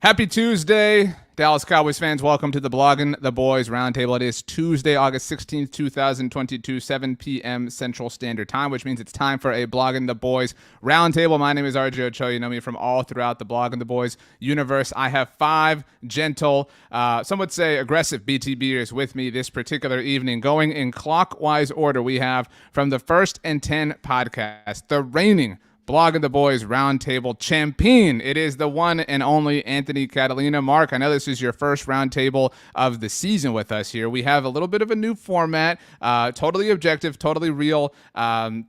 Happy Tuesday, Dallas Cowboys fans. Welcome to the Blogging the Boys Roundtable. It is Tuesday, August 16th, 2022, 7 p.m. Central Standard Time, which means it's time for a Blogging the Boys Roundtable. My name is RJ Ochoa. You know me from all throughout the Blogging the Boys universe. I have five gentle, some would say aggressive BTBers with me this particular evening. Going in clockwise order, we have from the First and 10 podcast, the reigning Blogging the Boys Roundtable champion. It is the one and only Anthony Catalina. Mark, I know this is your first roundtable of the season with us here. We have a little bit of a new format, totally objective, totally real,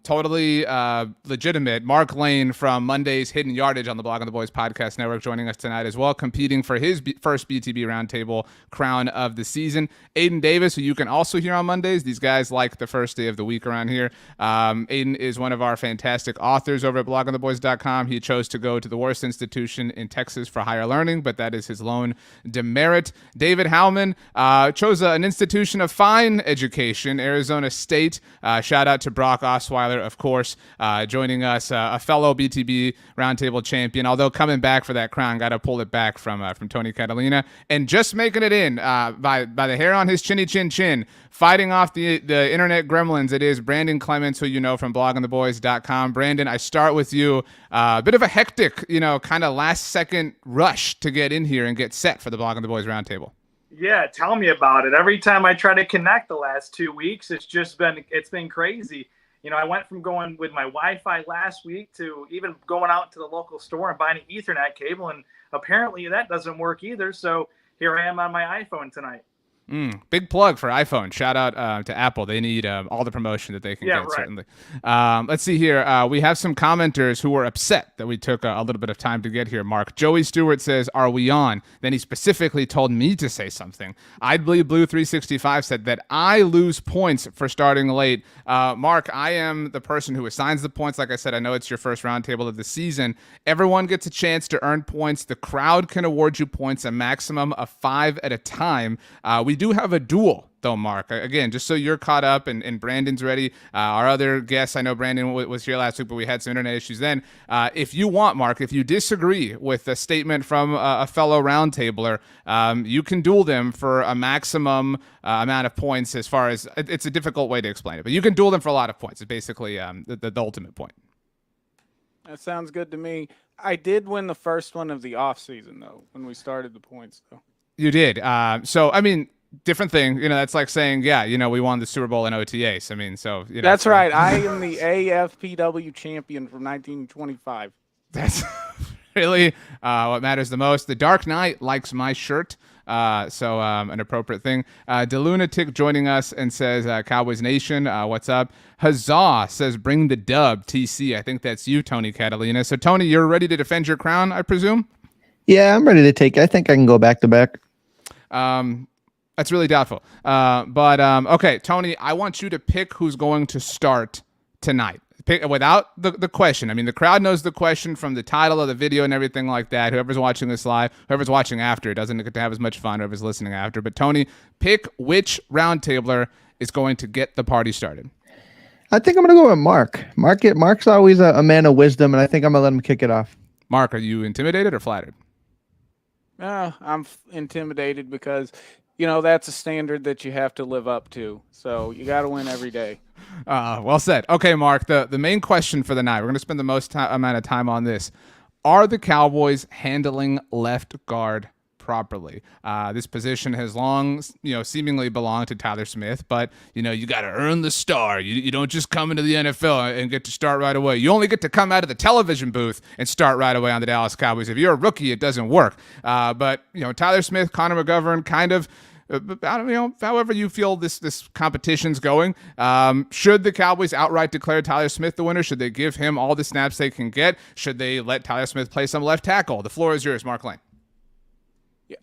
totally legitimate. Mark Lane from Monday's Hidden Yardage on the Blogging the Boys podcast network joining us tonight as well, competing for his first BTB Roundtable crown of the season. Aidan Davis, who you can also hear on Mondays. These guys like the first day of the week around here. Aidan is one of our fantastic authors over at bloggingtheboys.com. He chose to go to the worst institution in Texas for higher learning, but that is his lone demerit. David Howman chose an institution of fine education, Arizona State. Shout out to Brock Osweiler, of course, joining us, a fellow BTB Roundtable champion, although coming back for that crown, got to pull it back from Tony Catalina, and just making it in by the hair on his chinny chin, fighting off the internet gremlins. It is Brandon Clements, who you know from bloggingtheboys.com. Brandon, I start with you. A bit of a hectic, kind of last second rush to get in here and get set for the Blogging the Boys Roundtable. Yeah, tell me about it. Every time I try to connect the last 2 weeks, it's been crazy. I went from going with my Wi-Fi last week to even going out to the local store and buying an Ethernet cable, and apparently that doesn't work either. So here I am on my iPhone tonight. Big plug for iPhone. Shout out to Apple. They need all the promotion that they can get, right. Certainly. Let's see here. We have some commenters who were upset that we took a little bit of time to get here, Mark. Joey Stewart says, "Are we on?" Then he specifically told me to say something. I'd Bleed Blue 365 said that I lose points for starting late. Mark, I am the person who assigns the points. Like I said, I know it's your first roundtable of the season. Everyone gets a chance to earn points. The crowd can award you points, a maximum of 5 at a time. We do have a duel, though, Mark. Again, just so you're caught up and Brandon's ready. Our other guests, I know Brandon was here last week, but we had some internet issues then. If you want, Mark, if you disagree with a statement from a fellow roundtabler, you can duel them for a maximum amount of points. As far as it's a difficult way to explain it, but you can duel them for a lot of points. It's basically the ultimate point. That sounds good to me. I did win the first one of the off season, though, when we started the points, though. You did. So, I mean, different thing. That's like saying, we won the Super Bowl in OTAs. I mean, so. That's right. I am the AFPW champion from 1925. That's really what matters the most. The Dark Knight likes my shirt. So an appropriate thing. DeLunatic joining us and says, Cowboys Nation, what's up? Huzzah says, bring the dub, TC. I think that's you, Tony Catalina. So, Tony, you're ready to defend your crown, I presume? Yeah, I'm ready to take it. I think I can go back to back. That's really doubtful. But okay, Tony, I want you to pick who's going to start tonight. Pick without the question. I mean, the crowd knows the question from the title of the video and everything like that. Whoever's watching this live, whoever's watching after, doesn't get to have as much fun, whoever's listening after. But Tony, pick which roundtabler is going to get the party started. I think I'm going to go with Mark. Mark's always a man of wisdom, and I think I'm going to let him kick it off. Mark, are you intimidated or flattered? I'm intimidated because, that's a standard that you have to live up to. So you got to win every day. Well said. Okay, Mark, the main question for the night, we're going to spend the most amount of time on this. Are the Cowboys handling left guard properly? This position has long, seemingly belonged to Tyler Smith, but, you got to earn the star. You don't just come into the NFL and get to start right away. You only get to come out of the television booth and start right away on the Dallas Cowboys. If you're a rookie, it doesn't work. But, Tyler Smith, Connor McGovern, kind of, however you feel this competition's going, should the Cowboys outright declare Tyler Smith the winner? Should they give him all the snaps they can get? Should they let Tyler Smith play some left tackle? The floor is yours, Mark Lane.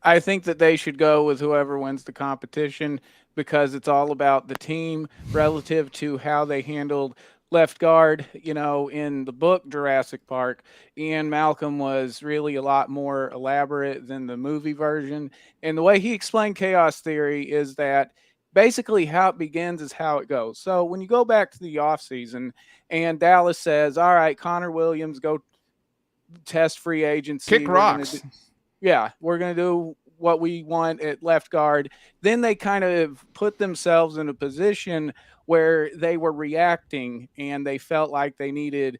I think that they should go with whoever wins the competition because it's all about the team relative to how they handled left guard. In the book Jurassic Park, Ian Malcolm was really a lot more elaborate than the movie version. And the way he explained chaos theory is that basically how it begins is how it goes. So when you go back to the offseason and Dallas says, all right, Connor Williams, go test free agency. Kick rocks. yeah, we're going to do what we want at left guard. Then they kind of put themselves in a position where they were reacting and they felt like they needed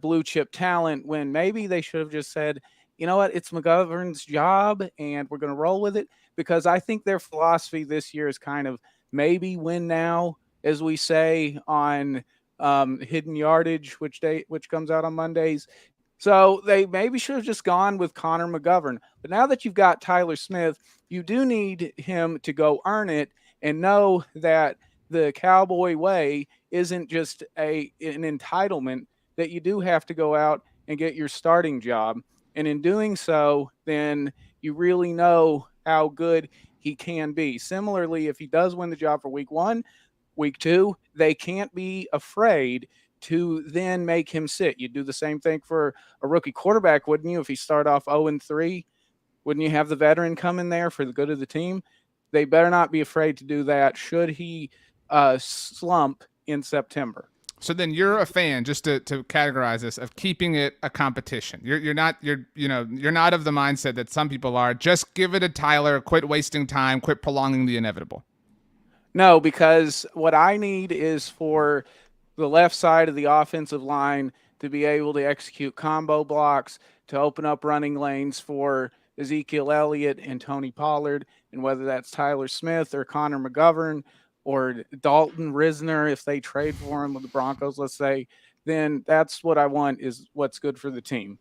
blue chip talent when maybe they should have just said, you know what, it's McGovern's job and we're going to roll with it. Because I think their philosophy this year is kind of maybe win now, as we say on hidden yardage, which comes out on Mondays. So they maybe should have just gone with Connor McGovern. But now that you've got Tyler Smith, you do need him to go earn it and know that the Cowboy way isn't just an entitlement, that you do have to go out and get your starting job. And in doing so, then you really know how good he can be. Similarly, if he does win the job for week 1, week 2, they can't be afraid to then make him sit. You'd do the same thing for a rookie quarterback, wouldn't you? If he start off 0-3, wouldn't you have the veteran come in there for the good of the team? They better not be afraid to do that should he slump in September. So then you're a fan, just to categorize this, of keeping it a competition. You're not of the mindset that some people are. Just give it a Tyler, quit wasting time, quit prolonging the inevitable. No, because what I need is for the left side of the offensive line to be able to execute combo blocks, to open up running lanes for Ezekiel Elliott and Tony Pollard, and whether that's Tyler Smith or Connor McGovern or Dalton Risner, if they trade for him with the Broncos, let's say, then that's what I want, is what's good for the team.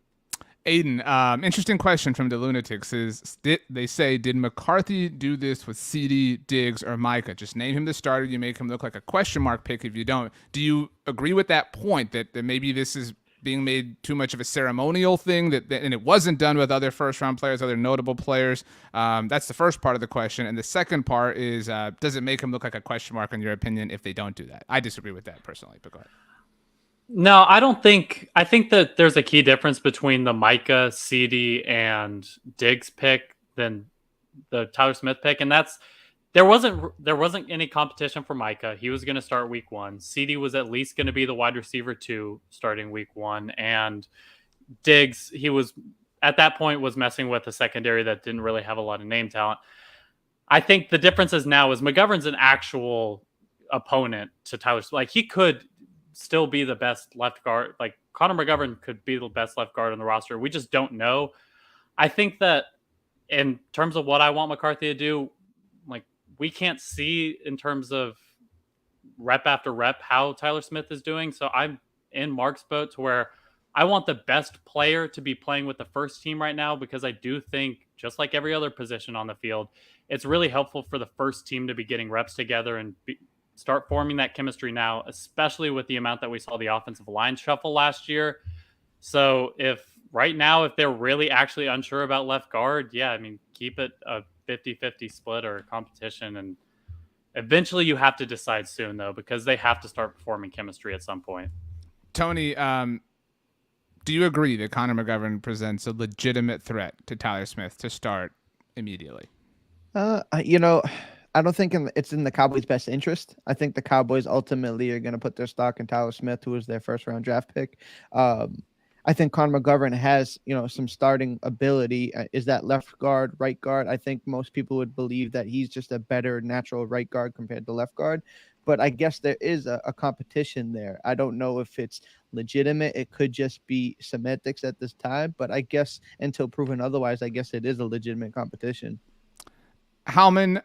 Aidan, interesting question from the Lunatics is, they say, did McCarthy do this with CD, Diggs, or Micah? Just name him the starter. You make him look like a question mark pick if you don't. Do you agree with that point that maybe this is being made too much of a ceremonial thing, and it wasn't done with other first-round players, other notable players? That's the first part of the question. And the second part is, does it make him look like a question mark in your opinion if they don't do that? I disagree with that personally, but go ahead. No, I don't think. I think that there's a key difference between the Micah, CD, and Diggs pick than the Tyler Smith pick, and that's there wasn't any competition for Micah. He was going to start week 1. CD was at least going to be the wide receiver 2 starting week 1, and Diggs, he was at that point was messing with a secondary that didn't really have a lot of name talent. I think the difference is now is McGovern's an actual opponent to Tyler. Like, he could still be the best left guard. Like, Connor McGovern could be the best left guard on the roster. We just don't know. I think that in terms of what I want McCarthy to do, like, we can't see in terms of rep after rep how Tyler Smith is doing. So I'm in Mark's boat to where I want the best player to be playing with the first team right now, because I do think, just like every other position on the field, it's really helpful for the first team to be getting reps together and start forming that chemistry now, especially with the amount that we saw the offensive line shuffle last year. So if they're really actually unsure about left guard, yeah, I mean, keep it a 50-50 split or a competition. And eventually you have to decide soon, though, because they have to start forming chemistry at some point. Tony, do you agree that Connor McGovern presents a legitimate threat to Tyler Smith to start immediately? I don't think it's in the Cowboys' best interest. I think the Cowboys ultimately are going to put their stock in Tyler Smith, who was their first-round draft pick. I think Connor McGovern has, some starting ability. Is that left guard, right guard? I think most people would believe that he's just a better natural right guard compared to left guard. But I guess there is a competition there. I don't know if it's legitimate. It could just be semantics at this time. But I guess until proven otherwise, I guess it is a legitimate competition. Howman,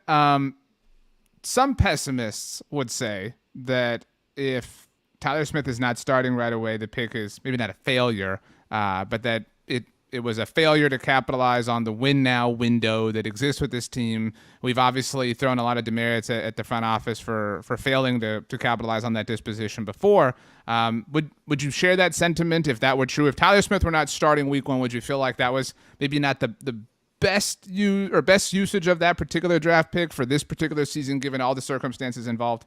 some pessimists would say that if Tyler Smith is not starting right away, the pick is maybe not a failure, but that it was a failure to capitalize on the win now window that exists with this team. We've obviously thrown a lot of demerits at the front office for failing to capitalize on that disposition before. Would you share that sentiment if that were true? If Tyler Smith were not starting week 1, would you feel like that was maybe not the best usage of that particular draft pick for this particular season, given all the circumstances involved?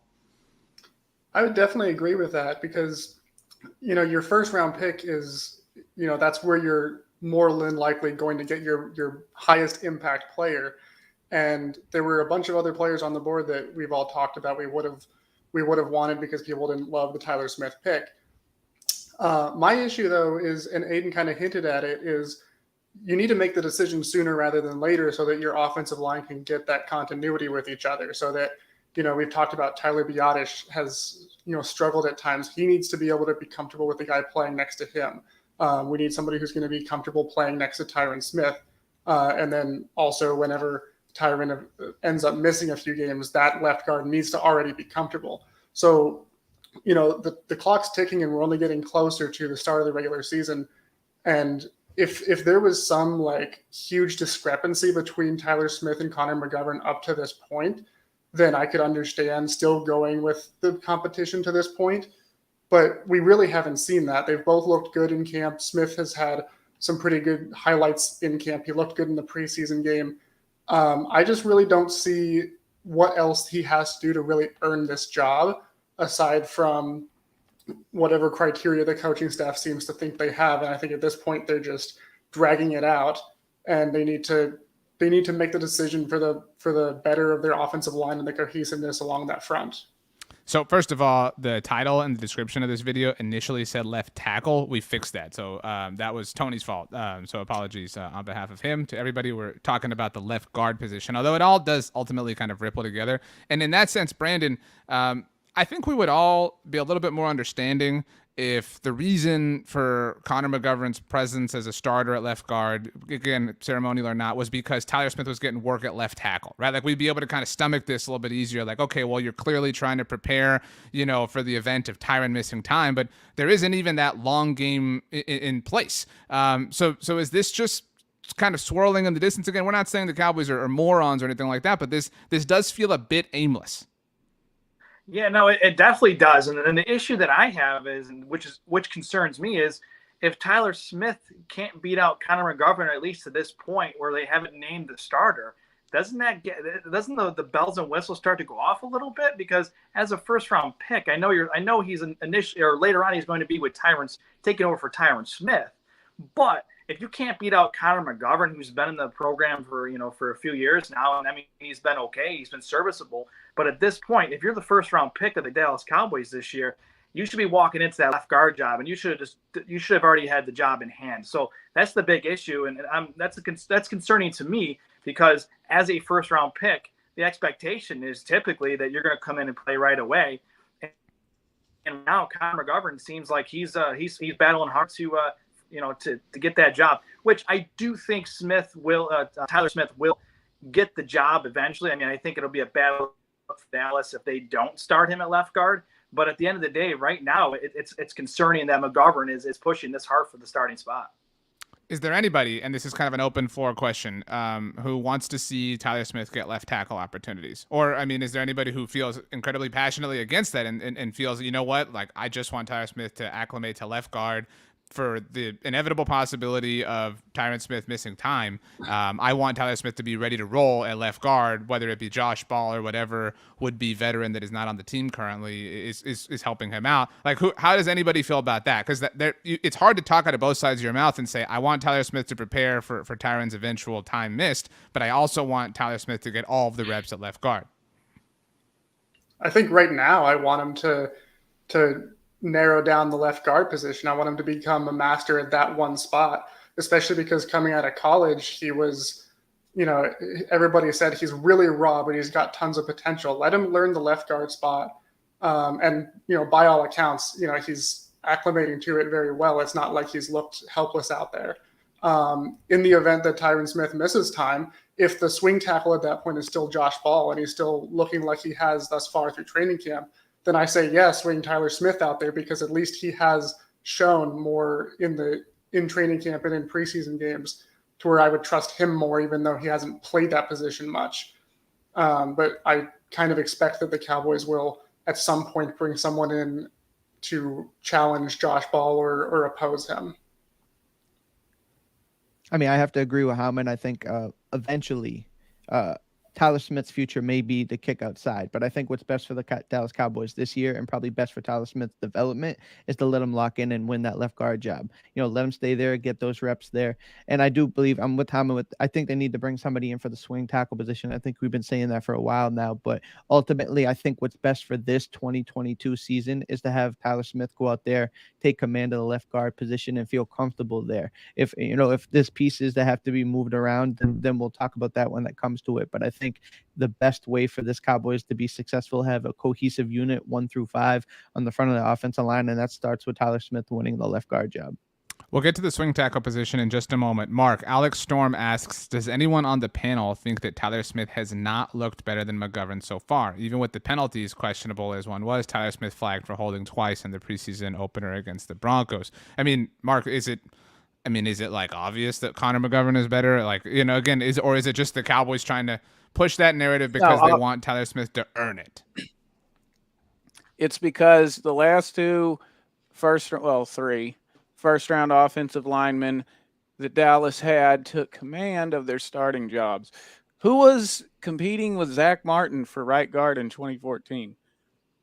I would definitely agree with that, because, your first round pick is, that's where you're more than likely going to get your highest impact player. And there were a bunch of other players on the board that we've all talked about we would have wanted because people didn't love the Tyler Smith pick. My issue, though, is, and Aidan kind of hinted at it, is you need to make the decision sooner rather than later so that your offensive line can get that continuity with each other. So that, we've talked about Tyler Biadasz has, struggled at times. He needs to be able to be comfortable with the guy playing next to him. We need somebody who's going to be comfortable playing next to Tyron Smith. And then also whenever Tyron ends up missing a few games, that left guard needs to already be comfortable. So, the clock's ticking and we're only getting closer to the start of the regular season. And if there was some like huge discrepancy between Tyler Smith and Connor McGovern up to this point, then I could understand still going with the competition to this point. But we really haven't seen that. They've both looked good in camp. Smith has had some pretty good highlights in camp. He looked good in the preseason game. I just really don't see what else he has to do to really earn this job, aside from whatever criteria the coaching staff seems to think they have. And I think at this point they're just dragging it out, and they need to make the decision for the better of their offensive line and the cohesiveness along that front. So first of all, the title and the description of this video initially said left tackle. We fixed that. So that was Tony's fault. So apologies on behalf of him to everybody. We're talking about the left guard position, although it all does ultimately kind of ripple together. And in that sense, Brandon, I think we would all be a little bit more understanding if the reason for Connor McGovern's presence as a starter at left guard, again, ceremonial or not, was because Tyler Smith was getting work at left tackle, right? Like we'd be able to kind of stomach this a little bit easier. Like, okay, well, you're clearly trying to prepare, for the event of Tyron missing time, but there isn't even that long game in place. So is this just kind of swirling in the distance? Again, we're not saying the Cowboys are morons or anything like that, but this does feel a bit aimless. Yeah, no, it definitely does. And the issue that I have is, which concerns me, is if Tyler Smith can't beat out Connor McGovern, at least to this point where they haven't named the starter, doesn't the bells and whistles start to go off a little bit? Because as a first round pick, I know he's initially, or later on he's going to be with taking over for Tyron Smith. But if you can't beat out Connor McGovern, who's been in the program for a few years now, and I mean he's been okay, he's been serviceable. But at this point, if you're the first round pick of the Dallas Cowboys this year, you should be walking into that left guard job, and you should have already had the job in hand. So that's the big issue, and that's concerning to me, because as a first round pick, the expectation is typically that you're going to come in and play right away. And now Connor McGovern seems like he's battling hard to get that job, which I do think Tyler Smith will get the job eventually. I mean, I think it'll be a battle for Dallas if they don't start him at left guard. But at the end of the day, right now, it's concerning that McGovern is pushing this hard for the starting spot. Is there anybody, and this is kind of an open floor question, who wants to see Tyler Smith get left tackle opportunities? Or, I mean, is there anybody who feels incredibly passionately against that and feels, you know what, like I just want Tyler Smith to acclimate to left guard for the inevitable possibility of Tyron Smith missing time? I want Tyler Smith to be ready to roll at left guard, whether it be Josh Ball or whatever would-be veteran that is not on the team currently is helping him out. Like, how does anybody feel about that? Because it's hard to talk out of both sides of your mouth and say, I want Tyler Smith to prepare for Tyron's eventual time missed, but I also want Tyler Smith to get all of the reps at left guard. I think right now I want him to narrow down the left guard position. I want him to become a master at that one spot, especially because coming out of college, he was, everybody said he's really raw, but he's got tons of potential. Let him learn the left guard spot. And by all accounts, he's acclimating to it very well. It's not like he's looked helpless out there. In the event that Tyron Smith misses time, if the swing tackle at that point is still Josh Ball and he's still looking like he has thus far through training camp, then I say, yes, swing Tyler Smith out there, because at least he has shown more in training camp and in preseason games to where I would trust him more, even though he hasn't played that position much. But I kind of expect that the Cowboys will at some point bring someone in to challenge Josh Ball or oppose him. I mean, I have to agree with Howman. I think eventually Tyler Smith's future may be the kick outside, but I think what's best for the Dallas Cowboys this year and probably best for Tyler Smith's development is to let him lock in and win that left guard job. Let him stay there, get those reps there. And I do believe I'm with Howman I think they need to bring somebody in for the swing tackle position. I think we've been saying that for a while now, but ultimately I think what's best for this 2022 season is to have Tyler Smith go out there, take command of the left guard position and feel comfortable there. If there's pieces that have to be moved around, then we'll talk about that when that comes to it. But I think the best way for this Cowboys to be successful, have a cohesive unit 1 through 5 on the front of the offensive line, and that starts with Tyler Smith winning the left guard job. We'll get to the swing tackle position in just a moment. Mark, Alex Storm asks, does anyone on the panel think that Tyler Smith has not looked better than McGovern so far? Even with the penalties, questionable as one was, Tyler Smith flagged for holding twice in the preseason opener against the Broncos. I mean, Mark, is it like obvious that Connor McGovern is better? Like, again, is it just the Cowboys trying to push that narrative because they want Tyler Smith to earn it? It's because the last three first-round offensive linemen that Dallas had took command of their starting jobs. Who was competing with Zach Martin for right guard in 2014?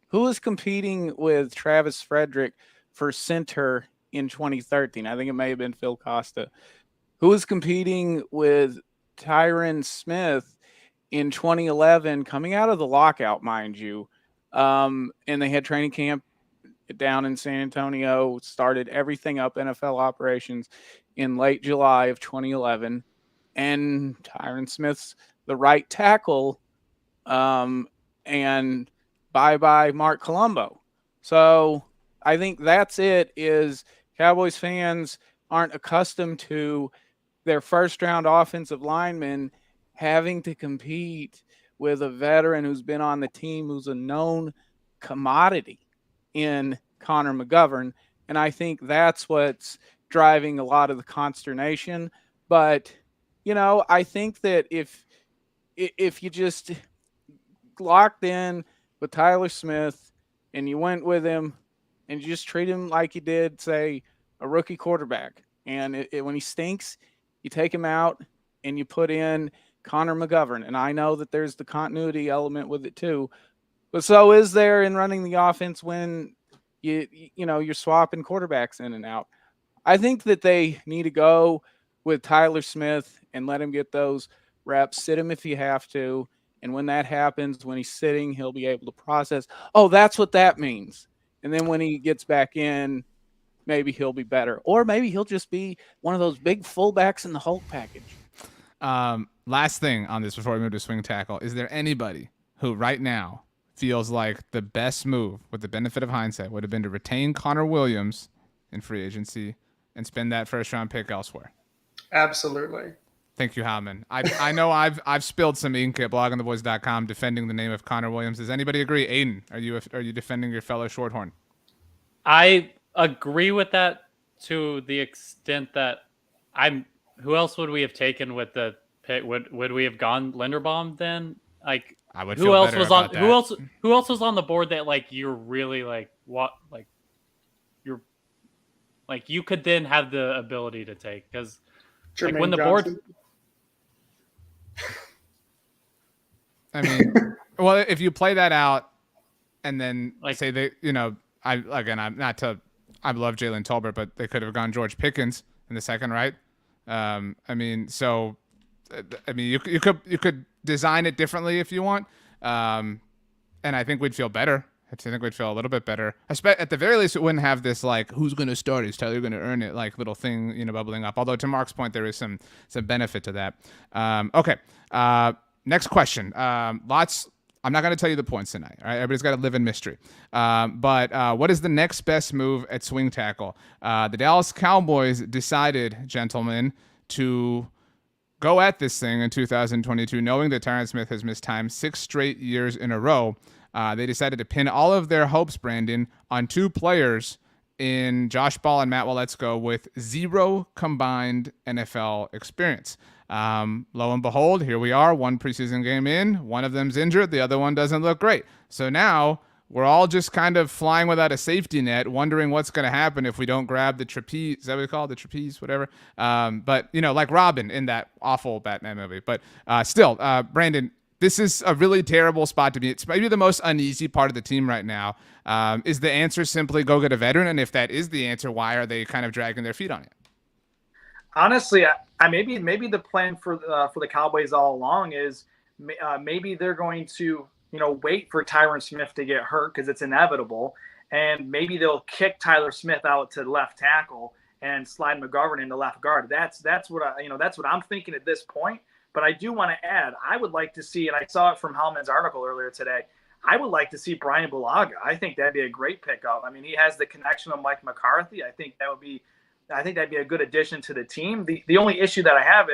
Who was competing with Travis Frederick for center in 2013? I think it may have been Phil Costa. Who was competing with Tyron Smith in 2011, coming out of the lockout, mind you, and they had training camp down in San Antonio, started everything up, NFL operations, in late July of 2011, and Tyron Smith's the right tackle, and bye-bye Mark Colombo. So I think that's it, is Cowboys fans aren't accustomed to their first-round offensive linemen having to compete with a veteran who's been on the team, who's a known commodity in Connor McGovern. And I think that's what's driving a lot of the consternation. But, I think that if you just locked in with Tyler Smith and you went with him and you just treat him like you did, say, a rookie quarterback, and when he stinks, you take him out and you put in Connor McGovern. And I know that there's the continuity element with it too, but so is there in running the offense when you're swapping quarterbacks in and out. I think that they need to go with Tyler Smith and let him get those reps, sit him if you have to. And when that happens, when he's sitting, he'll be able to process, oh, that's what that means. And then when he gets back in, maybe he'll be better. Or maybe he'll just be one of those big fullbacks in the Hulk package. Last thing on this before we move to swing tackle, is there anybody who right now feels like the best move, with the benefit of hindsight, would have been to retain Connor Williams in free agency and spend that first-round pick elsewhere? Absolutely. Thank you, Howman. I know I've spilled some ink at bloggingtheboys.com defending the name of Connor Williams. Does anybody agree? Aidan, are you defending your fellow Shorthorn? I agree with that to the extent that who else would we have taken with the pick? Would we have gone Linderbaum then? Like, I would. Who else was on? Who else was on the board that you're really you could then have the ability to take, because when the board. I mean, well, if you play that out, and then say they, I love Jalen Tolbert, but they could have gone George Pickens in the second, right? You could design it differently if you want, and I think we'd feel better. I think we'd feel a little bit better. At the very least, it wouldn't have this who's going to start? Is Tyler going to earn it? Little thing, bubbling up. Although to Mark's point, there is some benefit to that. Okay. Next question. I'm not going to tell you the points tonight. All right, everybody's got to live in mystery. But what is the next best move at swing tackle? The Dallas Cowboys decided, gentlemen, to go at this thing in 2022, knowing that Tyron Smith has missed time 6 straight years in a row. They decided to pin all of their hopes, Brandon, on 2 players in Josh Ball and Matt Waletzko with 0 combined NFL experience. Lo and behold, here we are, 1 preseason game in. One of them's injured. The other one doesn't look great. So now we're all just kind of flying without a safety net, wondering what's going to happen if we don't grab the trapeze. Is that what we call it? The trapeze, whatever. But, like Robin in that awful Batman movie. But still, Brandon, this is a really terrible spot to be. It's maybe the most uneasy part of the team right now. Is the answer simply go get a veteran? And if that is the answer, why are they kind of dragging their feet on it? Honestly, I maybe the plan for the Cowboys all along is maybe they're going to wait for Tyron Smith to get hurt because it's inevitable, and maybe they'll kick Tyler Smith out to left tackle and slide McGovern into left guard. That's what that's what I'm thinking at this point. But I do want to add, I would like to see, and I saw it from Howman's article earlier today, I would like to see Brian Bulaga. I think that'd be a great pickup. I mean, he has the connection of Mike McCarthy. I think that'd be a good addition to the team. The only issue that I have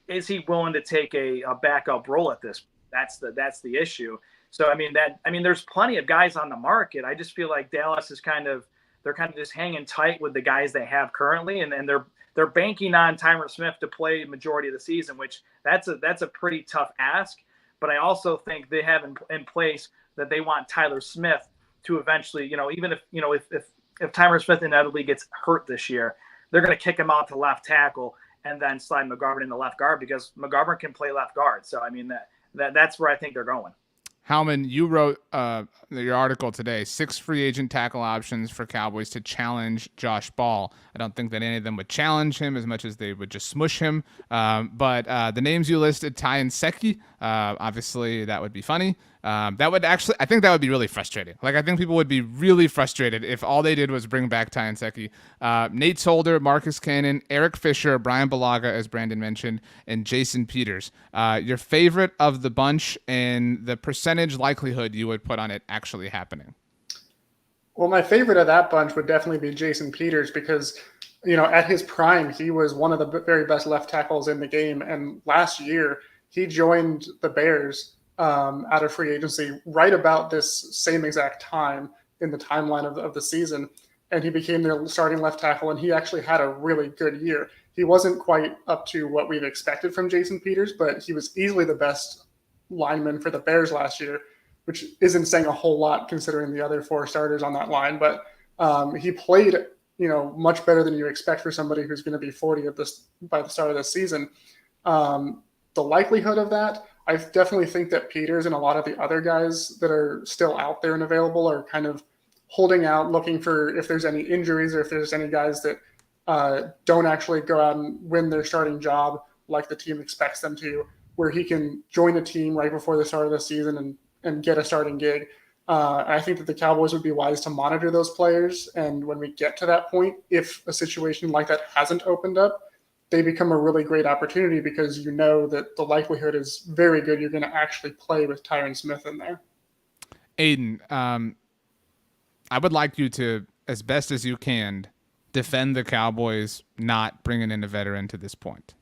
is he willing to take a backup role at this? That's the issue. So there's plenty of guys on the market. I just feel like Dallas is they're kind of just hanging tight with the guys they have currently, and they're banking on Tyron Smith to play majority of the season, which that's a pretty tough ask. But I also think they have in place that they want Tyler Smith to eventually, even if Tyron Smith inevitably gets hurt this year, they're going to kick him out to left tackle and then slide McGovern into left guard because McGovern can play left guard. So that's where I think they're going. Howman, you wrote your article today, 6 free agent tackle options for Cowboys to challenge Josh Ball. I don't think that any of them would challenge him as much as they would just smush him. But the names you listed, Ty and Seki, obviously that would be funny. I think that would be really frustrating. Like, I think people would be really frustrated if all they did was bring back Ty and Seki. Nate Solder, Marcus Cannon, Eric Fisher, Brian Bulaga, as Brandon mentioned, and Jason Peters. Your favorite of the bunch and the percentage likelihood you would put on it actually happening? Well, my favorite of that bunch would definitely be Jason Peters because, at his prime, he was one of the very best left tackles in the game. And last year, he joined the Bears out of free agency right about this same exact time in the timeline of the season. And he became their starting left tackle, and he actually had a really good year. He wasn't quite up to what we've expected from Jason Peters, but he was easily the best lineman for the Bears last year, which isn't saying a whole lot considering the other 4 starters on that line. But he played, much better than you expect for somebody who's going to be 40 by the start of the season. The likelihood of that, I definitely think that Peters and a lot of the other guys that are still out there and available are kind of holding out, looking for if there's any injuries or if there's any guys that don't actually go out and win their starting job like the team expects them to, where he can join the team right before the start of the season and get a starting gig. I think that the Cowboys would be wise to monitor those players. And when we get to that point, if a situation like that hasn't opened up, they become a really great opportunity because that the likelihood is very good you're going to actually play with Tyron Smith in there. Aidan, I would like you to, as best as you can, defend the Cowboys not bringing in a veteran to this point.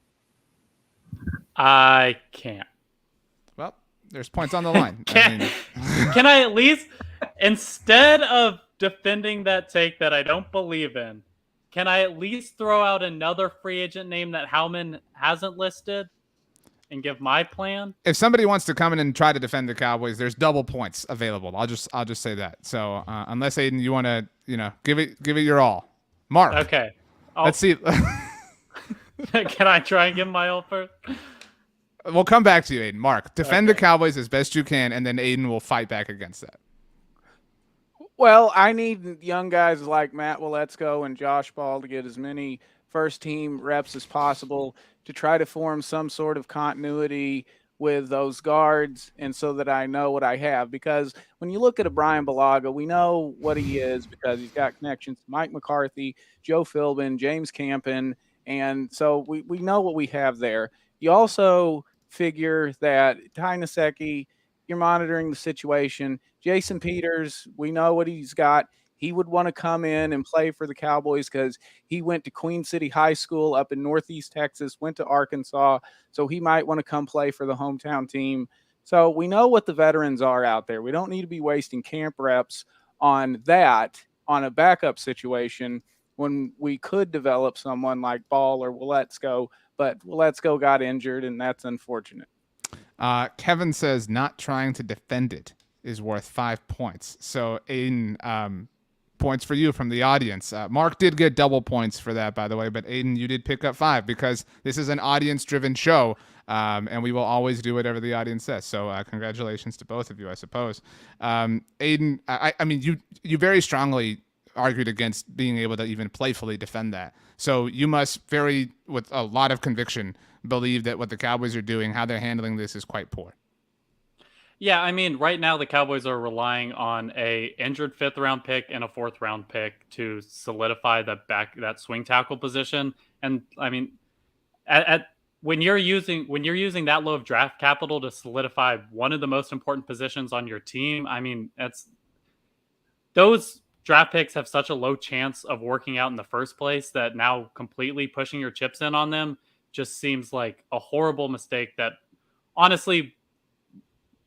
I can't. Well, there's points on the line. Can I at least, instead of defending that take that I don't believe in, can I at least throw out another free agent name that Howman hasn't listed and give my plan? If somebody wants to come in and try to defend the Cowboys, there's double points available. I'll just say that. So unless Aidan, you want to give it your all, Mark. Okay. Let's see. Can I try and give my all first? We'll come back to you, Aidan. Mark, defend the Cowboys as best you can, and then Aidan will fight back against that. Well, I need young guys like Matt Waletzko and Josh Ball to get as many first-team reps as possible to try to form some sort of continuity with those guards and so that I know what I have. Because when you look at a Brian Bulaga, we know what he is because he's got connections to Mike McCarthy, Joe Philbin, James Campen, and so we know what we have there. You also figure that Ty Nsekhe, you're monitoring the situation. Jason Peters, we know what he's got. He would want to come in and play for the Cowboys because he went to Queen City High School up in Northeast Texas, went to Arkansas, so he might want to come play for the hometown team. So we know what the veterans are out there. We don't need to be wasting camp reps on that, on a backup situation, when we could develop someone like Ball or Waletzko, but Waletzko got injured, and that's unfortunate. Kevin says not trying to defend it is worth 5 points. So, Aidan, points for you from the audience. Mark did get double points for that, by the way, but Aidan, you did pick up 5 because this is an audience-driven show. and we will always do whatever the audience says. So congratulations to both of you, I suppose. Aidan, I mean, you very strongly argued against being able to even playfully defend that. So you must with a lot of conviction, believe that what the Cowboys are doing, how they're handling this, is quite poor. Yeah, I mean, right now the Cowboys are relying on a injured 5th-round pick and a 4th-round pick to solidify that swing tackle position. And I mean, when you're using that low of draft capital to solidify one of the most important positions on your team, I mean, those draft picks have such a low chance of working out in the first place that now completely pushing your chips in on them just seems like a horrible mistake that honestly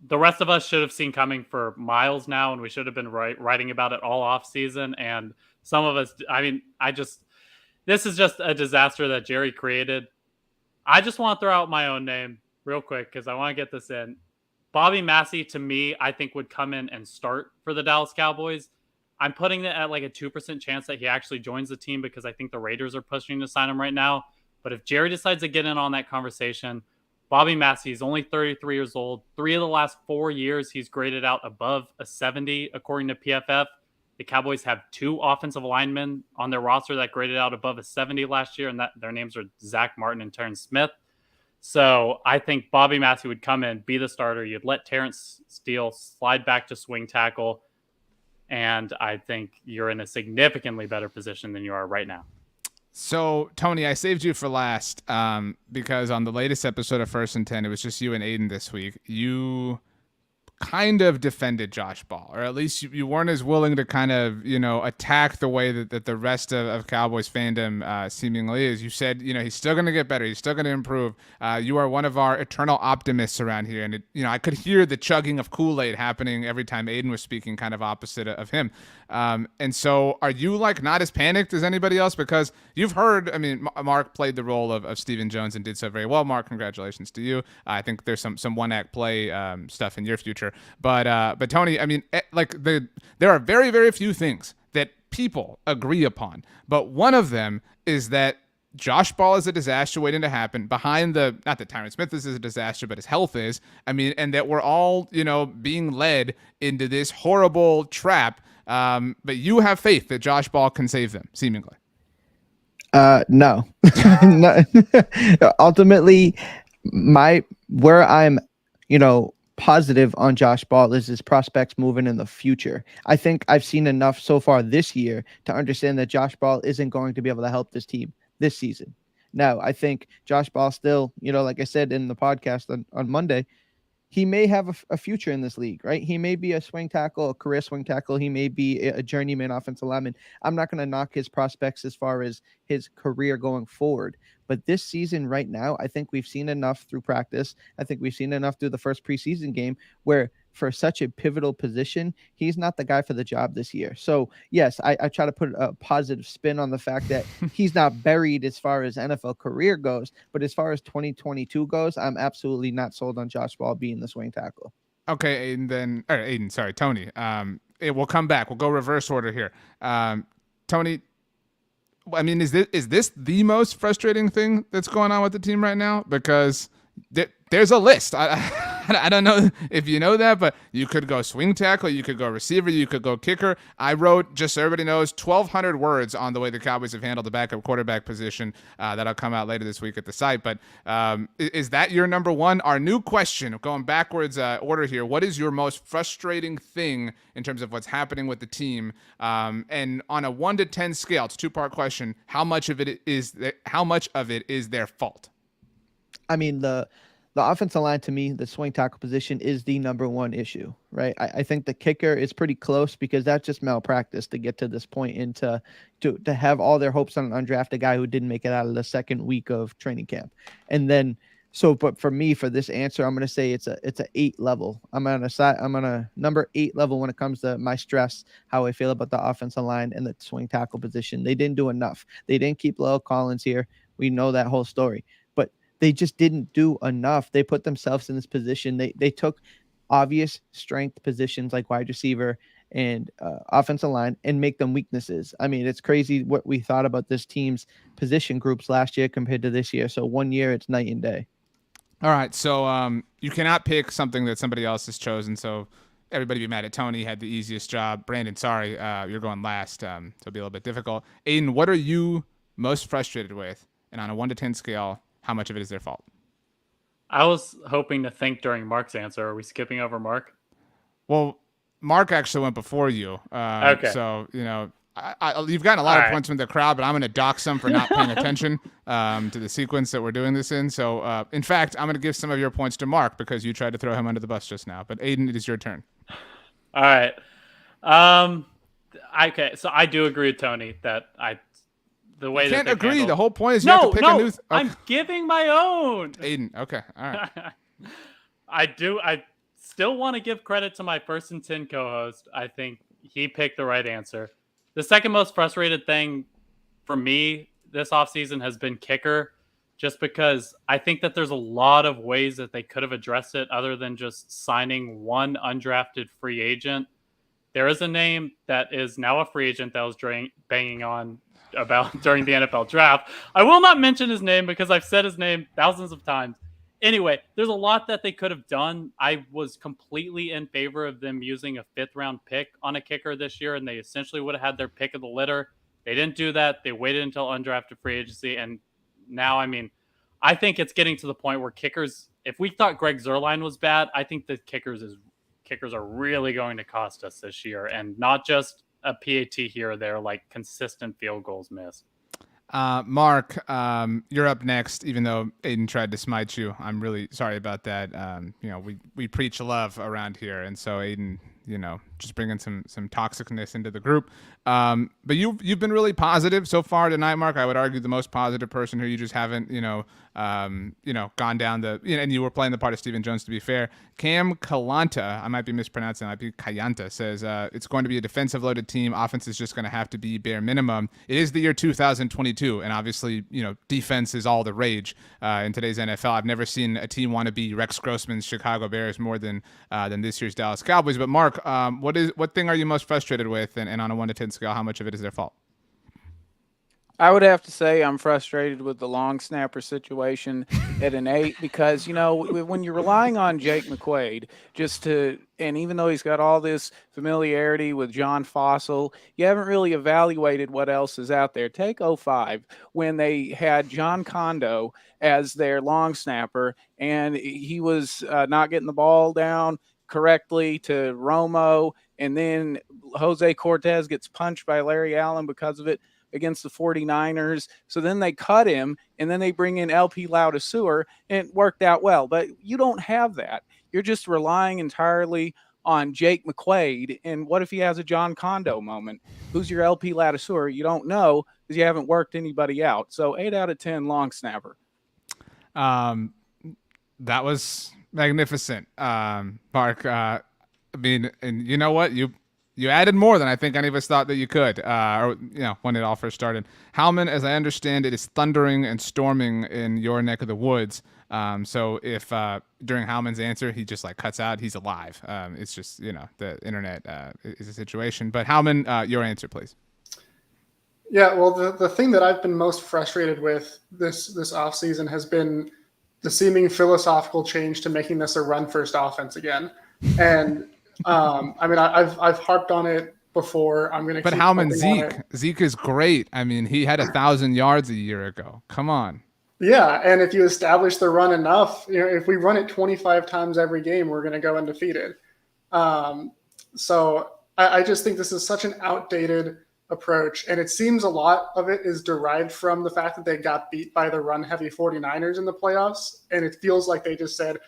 the rest of us should have seen coming for miles now, and we should have been writing about it all off season. And some of us, I mean, this is just a disaster that Jerry created. I just want to throw out my own name real quick because I want to get this in. Bobby Massey, to me, I think would come in and start for the Dallas Cowboys. I'm putting it at like a 2% chance that he actually joins the team because I think the Raiders are pushing to sign him right now. But if Jerry decides to get in on that conversation, Bobby Massey is only 33 years old. 3 of the last 4 years, he's graded out above a 70, according to PFF. The Cowboys have 2 offensive linemen on their roster that graded out above a 70 last year, and their names are Zach Martin and Terrence Smith. So I think Bobby Massey would come in, be the starter. You'd let Terrence Steele slide back to swing tackle, and I think you're in a significantly better position than you are right now. So, Tony, I saved you for last because on the latest episode of First and 10, it was just you and Aidan this week. You kind of defended Josh Ball, or at least you weren't as willing to kind of, attack the way that the rest of Cowboys fandom seemingly is. You said, he's still going to get better. He's still going to improve. You are one of our eternal optimists around here. And, I could hear the chugging of Kool-Aid happening every time Aidan was speaking, kind of opposite of him. And so are you not as panicked as anybody else? Because you've heard, Mark played the role of Stephen Jones and did so very well. Mark, congratulations to you. I think there's some one-act play stuff in your future. But Tony, there are very, very few things that people agree upon. But one of them is that Josh Ball is a disaster waiting to happen behind not that Tyron Smith is a disaster, but his health is. And that we're all, being led into this horrible trap. But you have faith that Josh Ball can save them, seemingly. No. No. Ultimately, where I'm, positive on Josh Ball is his prospects moving in the future. I think I've seen enough so far this year to understand that Josh Ball isn't going to be able to help this team this season. Now, I think Josh Ball still, like I said in the podcast on Monday, he may have a future in this league, right? He may be a swing tackle, a career swing tackle. He may be a journeyman offensive lineman. I'm not going to knock his prospects as far as his career going forward. But this season right now, I think we've seen enough through practice. I think we've seen enough through the first preseason game where for such a pivotal position, he's not the guy for the job this year. So, yes, I try to put a positive spin on the fact that he's not buried as far as NFL career goes. But as far as 2022 goes, I'm absolutely not sold on Josh Ball being the swing tackle. Okay, Tony. We'll come back. We'll go reverse order here. Tony, is this the most frustrating thing that's going on with the team right now? Because there's a list. I don't know if you know that, but you could go swing tackle, you could go receiver, you could go kicker. I wrote, just so everybody knows, 1,200 words on the way the Cowboys have handled the backup quarterback position. That'll come out later this week at the site. But is that your number one? Our new question, going backwards order here, what is your most frustrating thing in terms of what's happening with the team? And on a 1 to 10 scale, it's a 2-part question, how much of it is their fault? The offensive line, to me, the swing tackle position is the number one issue, right? I think the kicker is pretty close because that's just malpractice to get to this point and to have all their hopes on an undrafted guy who didn't make it out of the second week of training camp. And then, but for me, for this answer, I'm going to say it's a 8 level. I'm on a number 8 level when it comes to my stress, how I feel about the offensive line and the swing tackle position. They didn't do enough. They didn't keep Lyle Collins here. We know that whole story. They just didn't do enough. They put themselves in this position. They took obvious strength positions like wide receiver and offensive line and make them weaknesses. It's crazy what we thought about this team's position groups last year compared to this year. So 1 year, it's night and day. All right, so you cannot pick something that somebody else has chosen. So everybody be mad at Tony. Had the easiest job. Brandon, sorry, you're going last. So it'll be a little bit difficult. Aidan, what are you most frustrated with? And on a 1 to 10 scale, how much of it is their fault? I was hoping to think during Mark's answer. Are we skipping over Mark? Well, Mark actually went before you. Okay. So, you've gotten a lot of points from the crowd, but I'm going to dock some for not paying attention to the sequence that we're doing this in. So, in fact, I'm going to give some of your points to Mark because you tried to throw him under the bus just now. But Aidan, it is your turn. All right. Okay, so I do agree with Tony that the way you that can't they agree. handled... The whole point is you have to pick a new. I'm giving my own. Aidan, okay, all right. I still want to give credit to my first and 10 co-host. I think he picked the right answer. The second most frustrated thing for me this offseason has been kicker, just because I think that there's a lot of ways that they could have addressed it other than just signing one undrafted free agent. There is a name that is now a free agent that I was banging on about during the NFL draft. I will not mention his name because I've said his name thousands of times. Anyway, there's a lot that they could have done. I was completely in favor of them using a 5th-round pick on a kicker this year, and they essentially would have had their pick of the litter. They didn't do that. They waited until undrafted free agency, and now, I think it's getting to the point where kickers, if we thought Greg Zuerlein was bad, I think the kickers are really going to cost us this year, and not just a PAT here or there, like consistent field goals missed. Mark, you're up next, even though Aidan tried to smite you. I'm really sorry about that. We preach love around here, and so Aidan, just bringing some toxicness into the group. But you've been really positive so far tonight, Mark. I would argue the most positive person here. You just haven't, gone down the, and you were playing the part of Stephen Jones, to be fair. Cam Kalanta, I might be mispronouncing, it might be Kayanta, says it's going to be a defensive-loaded team. Offense is just going to have to be bare minimum. It is the year 2022, and obviously, defense is all the rage in today's NFL. I've never seen a team want to be Rex Grossman's Chicago Bears more than this year's Dallas Cowboys. But Mark, what thing are you most frustrated with, and on a 1 to 10 scale, how much of it is their fault? I would have to say I'm frustrated with the long snapper situation at an 8 because, when you're relying on Jake McQuaid and even though he's got all this familiarity with John Fossil, you haven't really evaluated what else is out there. Take 05 when they had John Kondo as their long snapper and he was not getting the ball down correctly to Romo, and then Jose Cortez gets punched by Larry Allen because of it against the 49ers. So then they cut him, and then they bring in LP Laudaseur, and it worked out well. But you don't have that. You're just relying entirely on Jake McQuaid. And what if he has a John Kondo moment? Who's your LP Laudaseur? You don't know because you haven't worked anybody out. So 8 out of 10 long snapper. That was magnificent, Mark. And you know what? You added more than I think any of us thought that you could, when it all first started. Howman, as I understand it, is thundering and storming in your neck of the woods. So if during Howman's answer he just cuts out, he's alive. It's just the internet is a situation. But Howman, your answer, please. Yeah, well, the thing that I've been most frustrated with this offseason has been the seeming philosophical change to making this a run-first offense again, and. I've harped on it before. I'm going to. But Howman, Zeke is great. He had 1,000 yards a year ago. Come on. Yeah, and if you establish the run enough, if we run it 25 times every game, we're going to go undefeated. So I just think this is such an outdated approach, and it seems a lot of it is derived from the fact that they got beat by the run-heavy 49ers in the playoffs, and it feels like they just said,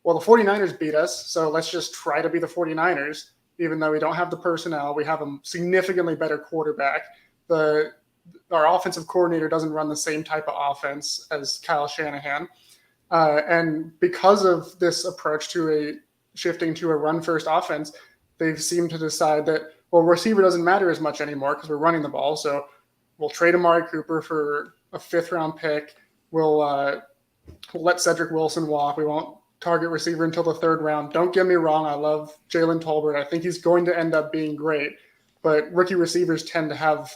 well, the 49ers beat us, so let's just try to be the 49ers, even though we don't have the personnel. We have a significantly better quarterback. Our offensive coordinator doesn't run the same type of offense as Kyle Shanahan. And because of this approach to shifting to a run-first offense, they've seemed to decide that, well, receiver doesn't matter as much anymore because we're running the ball, so we'll trade Amari Cooper for a 5th-round pick. We'll let Cedric Wilson walk. We won't target receiver until the 3rd round. Don't get me wrong. I love Jalen Tolbert. I think he's going to end up being great, but rookie receivers tend to have,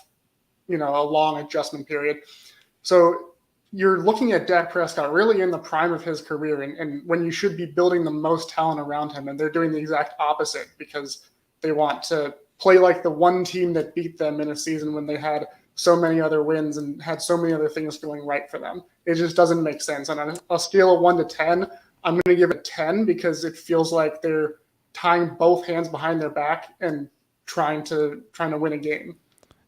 a long adjustment period. So you're looking at Dak Prescott really in the prime of his career, and when you should be building the most talent around him, and they're doing the exact opposite because they want to play like the one team that beat them in a season when they had so many other wins and had so many other things going right for them. It just doesn't make sense. And on a scale of 1 to 10, I'm going to give it 10 because it feels like they're tying both hands behind their back and trying to win a game.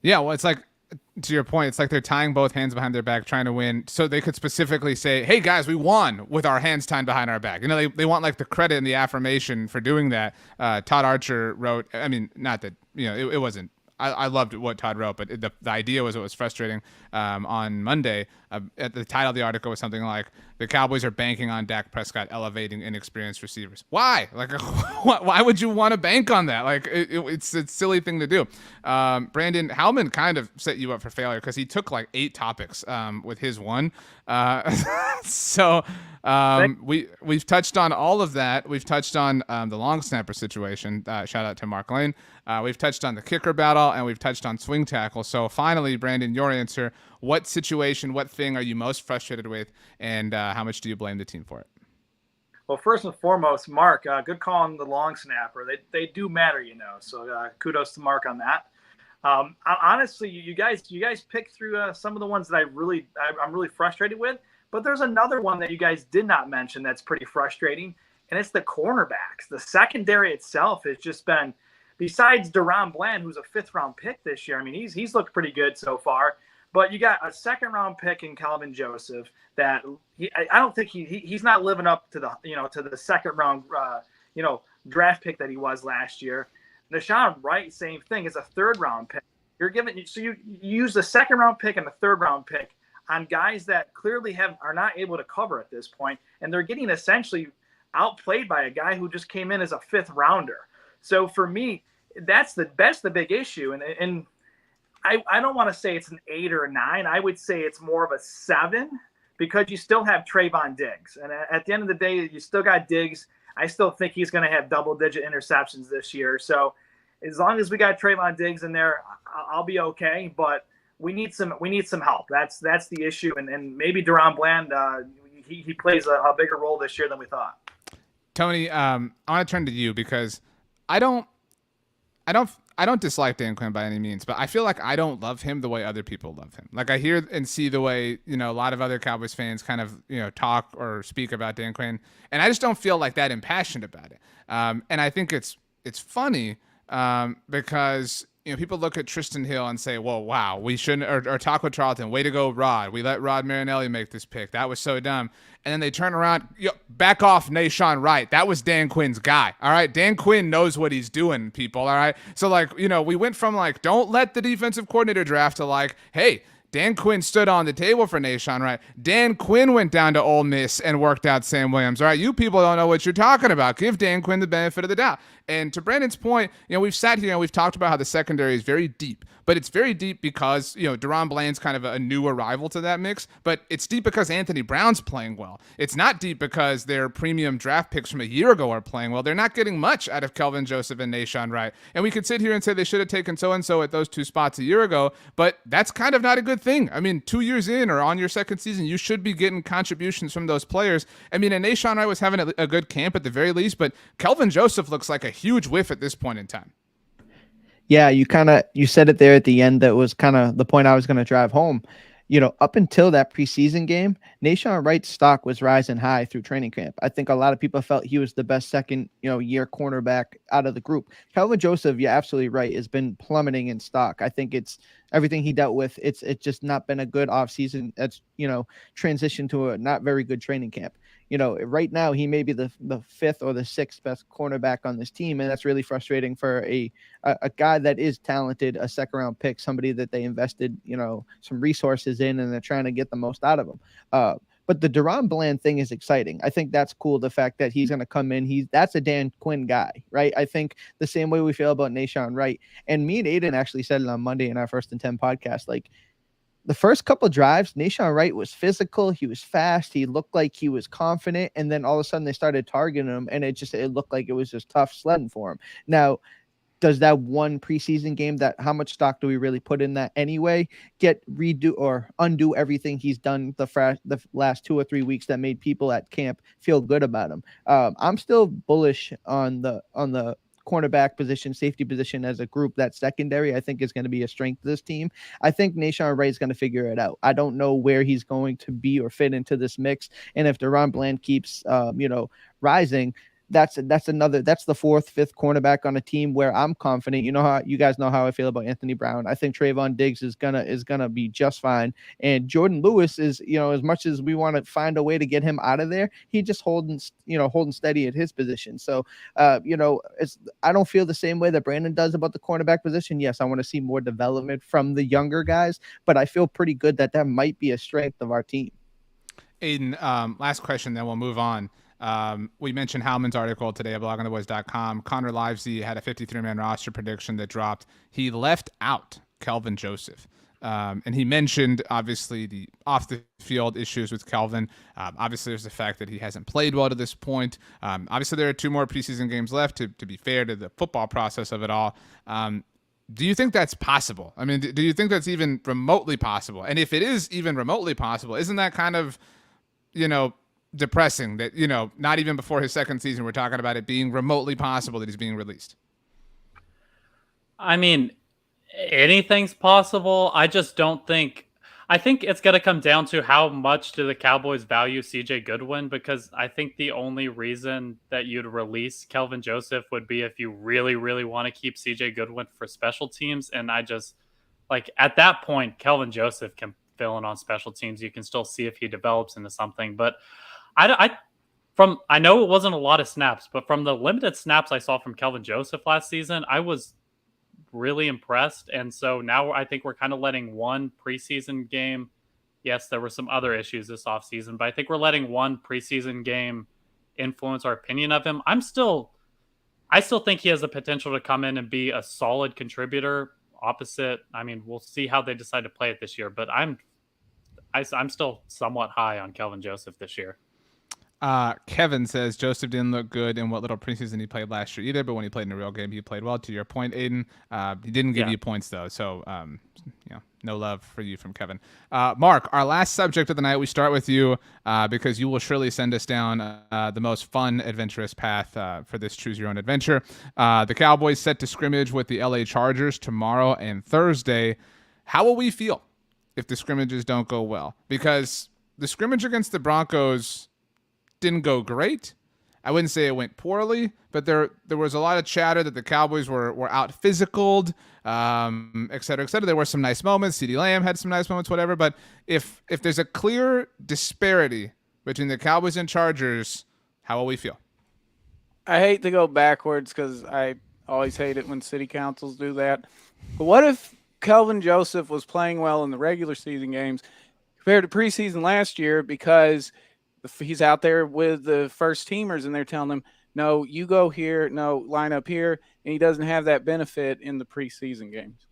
Yeah, well, it's like, to your point, it's like they're tying both hands behind their back trying to win, so they could specifically say, hey guys, we won with our hands tied behind our back. They want like the credit and the affirmation for doing that. Todd Archer wrote, I mean, not that it wasn't, I loved what Todd wrote, but the idea was, it was frustrating on Monday. At the title of the article was something like, the Cowboys are banking on Dak Prescott elevating inexperienced receivers. Why? Like, why would you want to bank on that? Like, it's a silly thing to do. Brandon, Howman kind of set you up for failure because he took like 8 topics with his one. So we've touched on all of that. We've touched on the long snapper situation. Shout out to Mark Lane. We've touched on the kicker battle, and we've touched on swing tackle. So finally, Brandon, your answer. What situation, what thing are you most frustrated with, and how much do you blame the team for it? Well, first and foremost, Mark, good call on the long snapper. They do matter, so kudos to Mark on that. Honestly, you guys picked through some of the ones that I'm really frustrated with, but there's another one that you guys did not mention that's pretty frustrating, and it's the cornerbacks. The secondary itself has just been, besides Deron Bland, who's a 5th-round pick this year. I mean, he's looked pretty good so far. But you got a 2nd-round pick in Calvin Joseph that I don't think he's not living up to the to the 2nd-round draft pick that he was last year. Nahshon Wright, same thing, is a 3rd-round pick. You use the 2nd-round pick and the 3rd-round pick on guys that clearly are not able to cover at this point, and they're getting essentially outplayed by a guy who just came in as a 5th-rounder. So for me, that's the big issue, and I don't want to say it's an 8 or a 9. I would say it's more of a 7 because you still have Trayvon Diggs. And at the end of the day, you still got Diggs. I still think he's going to have double-digit interceptions this year. So as long as we got Trayvon Diggs in there, I'll be okay. But we need some help. That's the issue. And maybe Deron Bland, he plays a bigger role this year than we thought. Tony, I want to turn to you because I don't dislike Dan Quinn by any means, but I feel like I don't love him the way other people love him. Like, I hear and see the way, a lot of other Cowboys fans kind of, talk or speak about Dan Quinn, and I just don't feel like that impassioned about it. And I think it's funny because, people look at Tristan Hill and say, well, wow, we shouldn't, or Taco Charlton, way to go, Rod. We let Rod Marinelli make this pick. That was so dumb. And then they turn around, back off Nahshon Wright. That was Dan Quinn's guy. All right. Dan Quinn knows what he's doing, people. All right. So, we went from don't let the defensive coordinator draft to hey, Dan Quinn stood on the table for Nahshon Wright. Dan Quinn went down to Ole Miss and worked out Sam Williams. All right, you people don't know what you're talking about. Give Dan Quinn the benefit of the doubt. And to Brandon's point, we've sat here and we've talked about how the secondary is very deep. But it's very deep because, Deron Bland's kind of a new arrival to that mix. But it's deep because Anthony Brown's playing well. It's not deep because their premium draft picks from a year ago are playing well. They're not getting much out of Kelvin Joseph and Nahshon Wright. And we could sit here and say they should have taken so-and-so at those 2 spots a year ago. But that's kind of not a good thing. I mean, 2 years in or on your 2nd season, you should be getting contributions from those players. I mean, and Nahshon Wright was having a good camp at the very least, but Kelvin Joseph looks like a huge whiff at this point in time. Yeah, you said it there at the end. That was kind of the point I was going to drive home. Up until that preseason game, Nahshon Wright's stock was rising high through training camp. I think a lot of people felt he was the best second, year cornerback out of the group. Kelvin Joseph, you're absolutely right, has been plummeting in stock. I think it's everything he dealt with. It's just not been a good offseason. That's, transitioned to a not very good training camp. Right now he may be the 5th or the 6th best cornerback on this team, and that's really frustrating for a guy that is talented, a 2nd-round pick, somebody that they invested, some resources in, and they're trying to get the most out of him. But the Deron Bland thing is exciting. I think that's cool. The fact that he's going to come in, that's a Dan Quinn guy, right? I think the same way we feel about Nahshon Wright. And me and Aidan actually said it on Monday in our 1st and 10 podcast, the first couple of drives, Nahshon Wright was physical. He was fast. He looked like he was confident. And then all of a sudden they started targeting him, and it looked like it was just tough sledding for him. Now, does that one preseason game, that how much stock do we really put in that anyway, redo or undo everything he's done the last 2 or 3 weeks that made people at camp feel good about him? I'm still bullish on the cornerback position, safety position as a group. That secondary, I think, is going to be a strength of this team. I think Nahshon Wright is going to figure it out. I don't know where he's going to be or fit into this mix. And if Deron Bland keeps, rising, that's the fourth, fifth cornerback on a team where I'm confident. You guys know how I feel about Anthony Brown. I think Trayvon Diggs is gonna be just fine. And Jordan Lewis is, as much as we want to find a way to get him out of there, he just holding steady at his position. So, I don't feel the same way that Brandon does about the cornerback position. Yes, I want to see more development from the younger guys, but I feel pretty good that might be a strength of our team. Aidan, last question, then we'll move on. We mentioned Howman's article today at bloggingtheboys.com. Connor Livesey had a 53-man roster prediction that dropped. He left out Kelvin Joseph. And he mentioned, obviously, the off-the-field issues with Kelvin. Obviously, there's the fact that he hasn't played well to this point. Obviously, there are 2 more preseason games left to be fair to the football process of it all. Do you think that's possible? I mean, do you think that's even remotely possible? And if it is even remotely possible, isn't that kind of, depressing that, not even before his second season, we're talking about it being remotely possible that he's being released? I mean, anything's possible. I just don't think. I think it's going to come down to how much do the Cowboys value CJ Goodwin, because I think the only reason that you'd release Kelvin Joseph would be if you really, really want to keep CJ Goodwin for special teams. And I just, at that point, Kelvin Joseph can fill in on special teams. You can still see if he develops into something. But I know it wasn't a lot of snaps, but from the limited snaps I saw from Kelvin Joseph last season, I was really impressed. And so now I think we're kind of letting one preseason game. Yes, there were some other issues this offseason, but I think we're letting one preseason game influence our opinion of him. I still think he has the potential to come in and be a solid contributor opposite. I mean, we'll see how they decide to play it this year, but I'm still somewhat high on Kelvin Joseph this year. Kevin says Joseph didn't look good in what little preseason he played last year either, but when he played in a real game, he played well. To your point, Aidan, he didn't give you points though, so no love for you from Kevin. Mark, our last subject of the night, we start with you because you will surely send us down the most fun, adventurous path for this Choose Your Own Adventure. The Cowboys set to scrimmage with the LA Chargers tomorrow and Thursday. How will we feel if the scrimmages don't go well? Because the scrimmage against the Broncos didn't go great. I wouldn't say it went poorly, but there was a lot of chatter that the Cowboys were out physicaled, et cetera, et cetera. There were some nice moments. CeeDee Lamb had some nice moments, whatever. But if there's a clear disparity between the Cowboys and Chargers, how will we feel? I hate to go backwards because I always hate it when city councils do that. But what if Kelvin Joseph was playing well in the regular season games compared to preseason last year, because he's out there with the first teamers and they're telling him, no, you go here, no, line up here, and he doesn't have that benefit in the preseason games.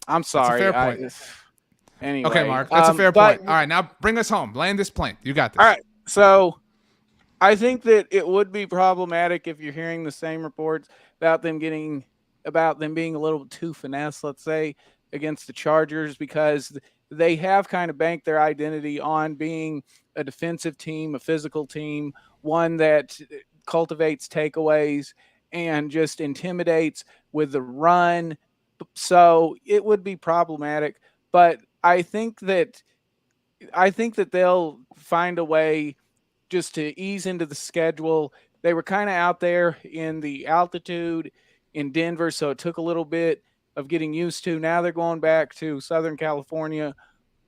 I'm sorry. That's a fair point. Anyway. Okay, Mark, that's a fair point. All right, now bring us home. Land this plane. You got this. All right, so I think that it would be problematic if you're hearing the same reports about them being a little too finesse, let's say, against the Chargers, because they have kind of banked their identity on being a defensive team, a physical team, one that cultivates takeaways and just intimidates with the run. So it would be problematic, but I think that they'll find a way just to ease into the schedule. They were kind of out there in the altitude in Denver, so it took a little bit of getting used to. Now they're going back to Southern California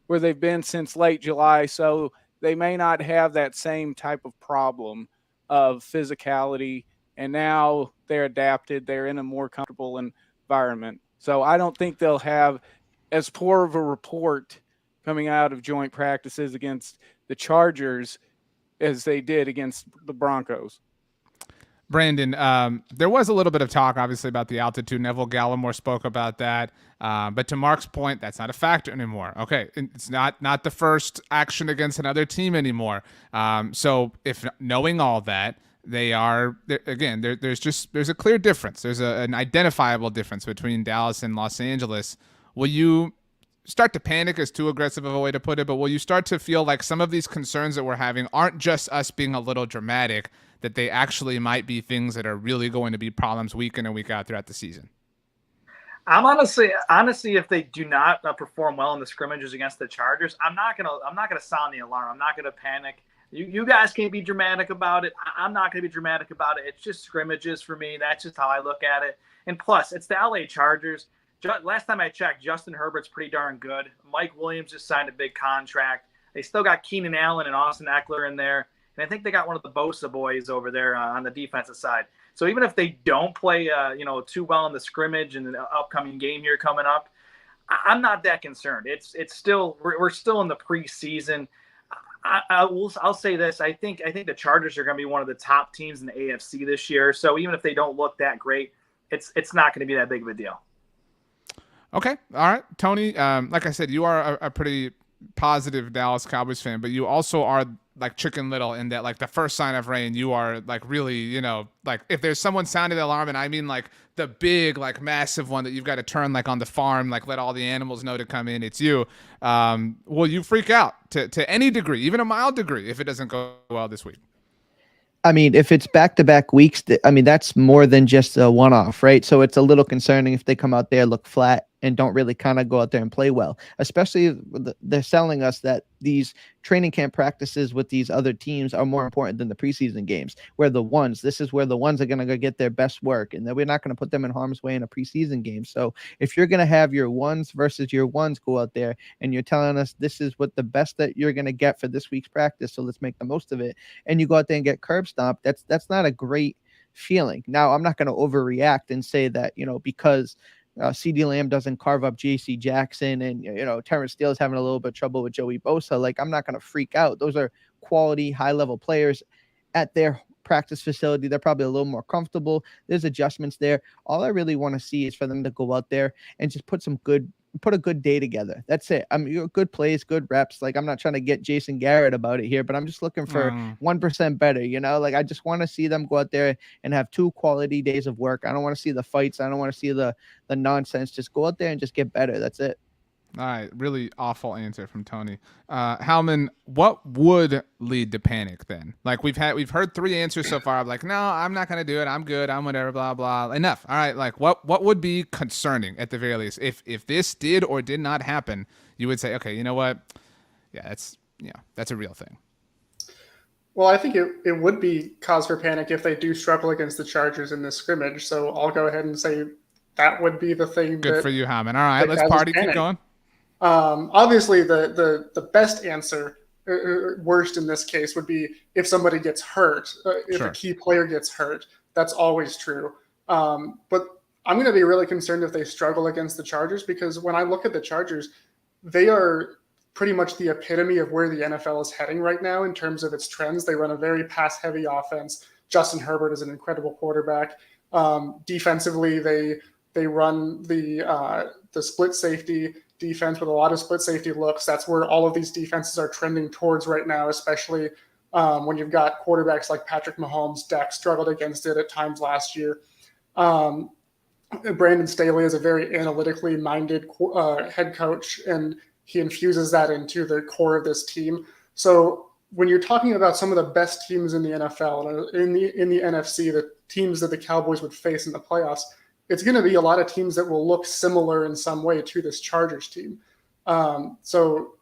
where they've been since late July, so they may not have that same type of problem of physicality, and now they're adapted. They're in a more comfortable environment. So I don't think they'll have as poor of a report coming out of joint practices against the Chargers as they did against the Broncos. Brandon, there was a little bit of talk, obviously, about the altitude. Neville Gallimore spoke about that. But to Mark's point, that's not a factor anymore. Okay, it's not the first action against another team anymore. So if knowing all that, they are again. There's a clear difference. There's an identifiable difference between Dallas and Los Angeles. Will you start to panic is too aggressive of a way to put it, but will you start to feel like some of these concerns that we're having aren't just us being a little dramatic, that they actually might be things that are really going to be problems week in and week out throughout the season? I'm honestly, if they do not perform well in the scrimmages against the Chargers, I'm not gonna sound the alarm. I'm not gonna panic. You guys can be dramatic about it. I'm not gonna be dramatic about it. It's just scrimmages for me. That's just how I look at it. And plus, it's the LA Chargers. Last time I checked, Justin Herbert's pretty darn good. Mike Williams just signed a big contract. They still got Keenan Allen and Austin Eckler in there. And I think they got one of the Bosa boys over there on the defensive side. So even if they don't play, too well in the scrimmage and the upcoming game here coming up, I'm not that concerned. It's still we're still in the preseason. I'll say this. I think the Chargers are going to be one of the top teams in the AFC this year. So even if they don't look that great, it's not going to be that big of a deal. Okay. All right. Tony, like I said, you are a pretty positive Dallas Cowboys fan, but you also are like Chicken Little in that, like, the first sign of rain, you are like really, like if there's someone sounding the alarm, and I mean like the big, like massive one that you've got to turn like on the farm, like let all the animals know to come in, it's you. Will you freak out to any degree, even a mild degree, if it doesn't go well this week? I mean, if it's back-to-back weeks, that's more than just a one-off, right? So it's a little concerning if they come out there, look flat, and don't really kind of go out there and play well, especially if they're selling us that these training camp practices with these other teams are more important than the preseason games, where this is where the ones are going to go get their best work, and then we're not going to put them in harm's way in a preseason game. So if you're going to have your ones versus your ones go out there and you're telling us this is what the best that you're going to get for this week's practice, so let's make the most of it, and you go out there and get curb stomped, that's not a great feeling. Now, I'm not going to overreact and say that, because CeeDee Lamb doesn't carve up J.C. Jackson, and Terrence Steele is having a little bit of trouble with Joey Bosa. Like, I'm not going to freak out. Those are quality, high-level players at their practice facility. They're probably a little more comfortable. There's adjustments there. All I really want to see is for them to go out there and just put a good day together. That's it. Good plays, good reps. Like, I'm not trying to get Jason Garrett about it here, but I'm just looking for 1% better, Like, I just want to see them go out there and have 2 quality days of work. I don't want to see the fights. I don't want to see the nonsense. Just go out there and just get better. That's it. All right, really awful answer from Tony. Howman, what would lead to panic then? Like, we've heard 3 answers so far. I'm like, no, I'm not gonna do it. I'm good. I'm whatever. Blah blah. Enough. All right. Like, what would be concerning at the very least if this did or did not happen? You would say, okay, you know what? Yeah, that's a real thing. Well, I think it would be cause for panic if they do struggle against the Chargers in this scrimmage. So I'll go ahead and say that would be the thing. Good for you, Howman. All right, let's party. Keep going. Obviously, the best answer, worst in this case, would be if somebody gets hurt, if a key player gets hurt. That's always true. But I'm going to be really concerned if they struggle against the Chargers, because when I look at the Chargers, they are pretty much the epitome of where the NFL is heading right now in terms of its trends. They run a very pass-heavy offense. Justin Herbert is an incredible quarterback. Defensively, they run the split safety defense with a lot of split safety looks. That's where all of these defenses are trending towards right now, especially when you've got quarterbacks like Patrick Mahomes. Dak struggled against it at times last year. Brandon Staley is a very analytically minded head coach, and he infuses that into the core of this team. So when you're talking about some of the best teams in the NFL, in the NFC, the teams that the Cowboys would face in the playoffs, it's going to be a lot of teams that will look similar in some way to this Chargers team. So,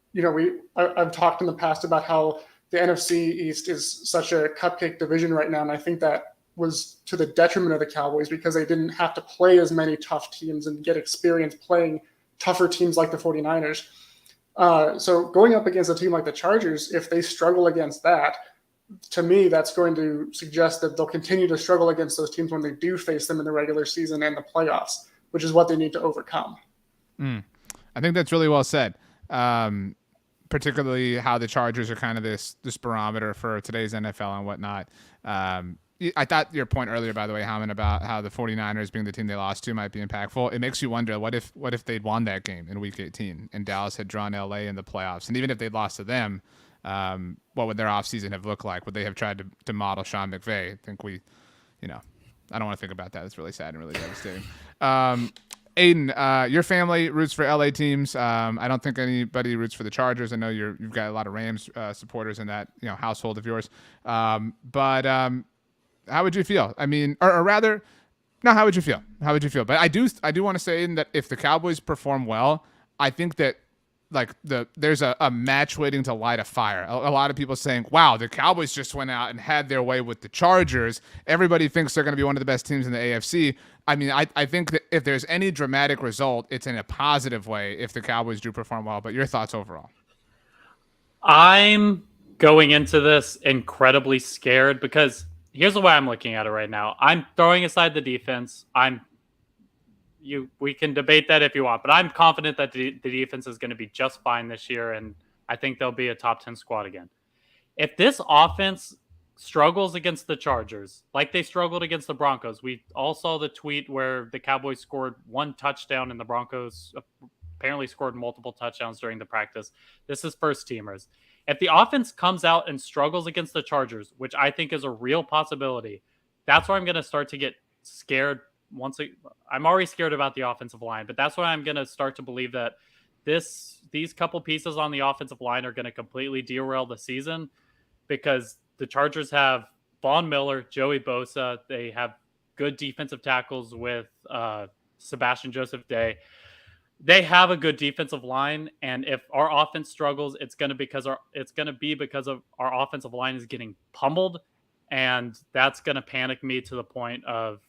I've talked in the past about how the NFC East is such a cupcake division right now, and I think that was to the detriment of the Cowboys because they didn't have to play as many tough teams and get experience playing tougher teams like the 49ers. So going up against a team like the Chargers, if they struggle against that, to me, that's going to suggest that they'll continue to struggle against those teams when they do face them in the regular season and the playoffs, which is what they need to overcome. I think that's really well said, particularly how the Chargers are kind of this barometer for today's NFL and whatnot. I thought your point earlier, by the way, Howman, about how the 49ers being the team they lost to might be impactful. It makes you wonder, what if they'd won that game in Week 18 and Dallas had drawn LA in the playoffs? And even if they'd lost to them, what would their offseason have looked like? Would they have tried to model Sean McVay? I think I don't want to think about that. It's really sad and really devastating. Aidan, your family roots for LA teams. I don't think anybody roots for the Chargers. I know you've got a lot of Rams supporters in that household of yours. But how would you feel? I mean, or rather, no, how would you feel? How would you feel? But I do want to say, Aidan, that if the Cowboys perform well, I think that there's a match waiting to light a fire. A lot of people saying, wow, the Cowboys just went out and had their way with the Chargers. Everybody thinks they're going to be one of the best teams in the AFC. I mean, I think that if there's any dramatic result, it's in a positive way if the Cowboys do perform well. But your thoughts overall? I'm going into this incredibly scared because here's the way I'm looking at it right now. I'm throwing aside the defense. We can debate that if you want, but I'm confident that the defense is going to be just fine this year, and I think they'll be a top 10 squad again. If this offense struggles against the Chargers, like they struggled against the Broncos, we all saw the tweet where the Cowboys scored one touchdown and the Broncos apparently scored multiple touchdowns during the practice. This is first teamers. If the offense comes out and struggles against the Chargers, which I think is a real possibility, that's where I'm going to start to get scared. I'm already scared about the offensive line, but that's why I'm going to start to believe that these couple pieces on the offensive line are going to completely derail the season, because the Chargers have Von Miller, Joey Bosa. They have good defensive tackles with Sebastian Joseph Day. They have a good defensive line, and if our offense struggles, it's going to be because of our offensive line is getting pummeled, and that's going to panic me to the point of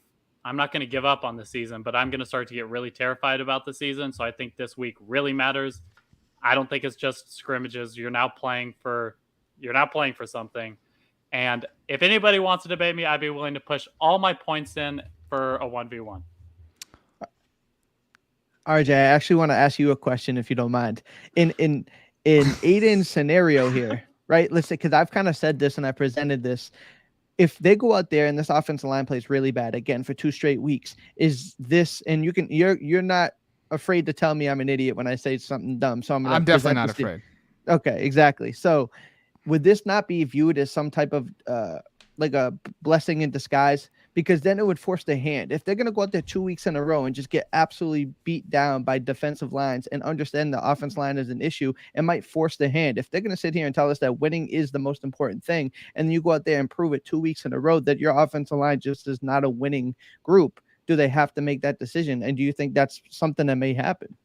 I'm not going to give up on the season, but I'm going to start to get really terrified about the season. So I think this week really matters. I don't think it's just scrimmages. You're now playing for something. And if anybody wants to debate me, I'd be willing to push all my points in for a 1v1. RJ, I actually want to ask you a question, if you don't mind. In Aidan's scenario here, right? Let's say, because I've kind of said this and I presented this. If they go out there and this offensive line plays really bad again for 2 straight weeks, is this, and you're not afraid to tell me I'm an idiot when I say something dumb. So I'm definitely not afraid. Okay, exactly. So would this not be viewed as some type of like a blessing in disguise? Because then it would force the hand. If they're going to go out there 2 weeks in a row and just get absolutely beat down by defensive lines and understand the offense line is an issue, it might force the hand. If they're going to sit here and tell us that winning is the most important thing, and you go out there and prove it 2 weeks in a row that your offensive line just is not a winning group, do they have to make that decision? And do you think that's something that may happen?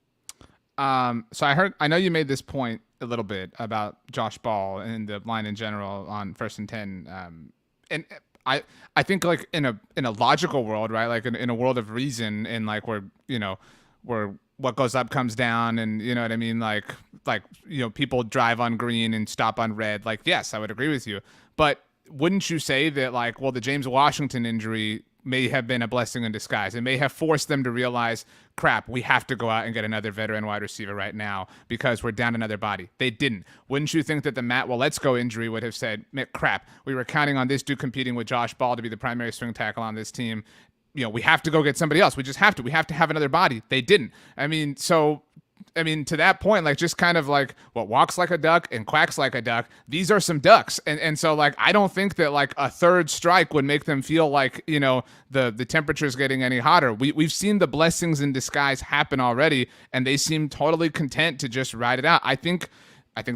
So I know you made this point a little bit about Josh Ball and the line in general on 1st and 10. And I think like in a logical world, right? Like in a world of reason, and like where what goes up comes down, and you know what I mean? Like people drive on green and stop on red. Like, yes, I would agree with you. But wouldn't you say that like, well, the James Washington injury may have been a blessing in disguise? It may have forced them to realize, crap, we have to go out and get another veteran wide receiver right now because we're down another body. They didn't. Wouldn't you think that the Matt Waletzko injury would have said, crap, we were counting on this dude competing with Josh Ball to be the primary swing tackle on this team. We have to go get somebody else. We just have to. We have to have another body. They didn't. To that point, like just kind of like what walks like a duck and quacks like a duck, these are some ducks. And so like, I don't think that like a third strike would make them feel like, the temperature is getting any hotter. We've seen the blessings in disguise happen already, and they seem totally content to just ride it out. I think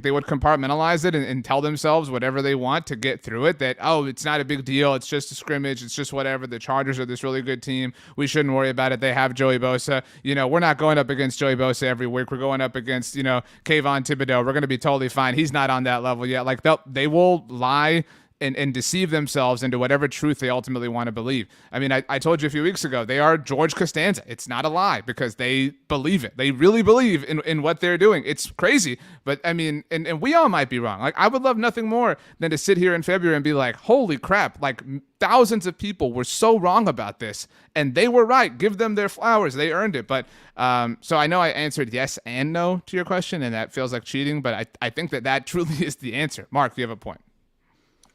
they would compartmentalize it and tell themselves whatever they want to get through it, that, oh, it's not a big deal. It's just a scrimmage. It's just whatever. The Chargers are this really good team. We shouldn't worry about it. They have Joey Bosa. We're not going up against Joey Bosa every week. We're going up against, Kayvon Thibodeau. We're going to be totally fine. He's not on that level yet. Like they will lie and deceive themselves into whatever truth they ultimately want to believe. I mean, I told you a few weeks ago, they are George Costanza. It's not a lie because they believe it. They really believe in what they're doing. It's crazy, but I mean, and we all might be wrong. Like, I would love nothing more than to sit here in February and be like, holy crap, like thousands of people were so wrong about this and they were right. Give them their flowers. They earned it. But so I know I answered yes and no to your question, and that feels like cheating, but I think that truly is the answer. Mark, you have a point.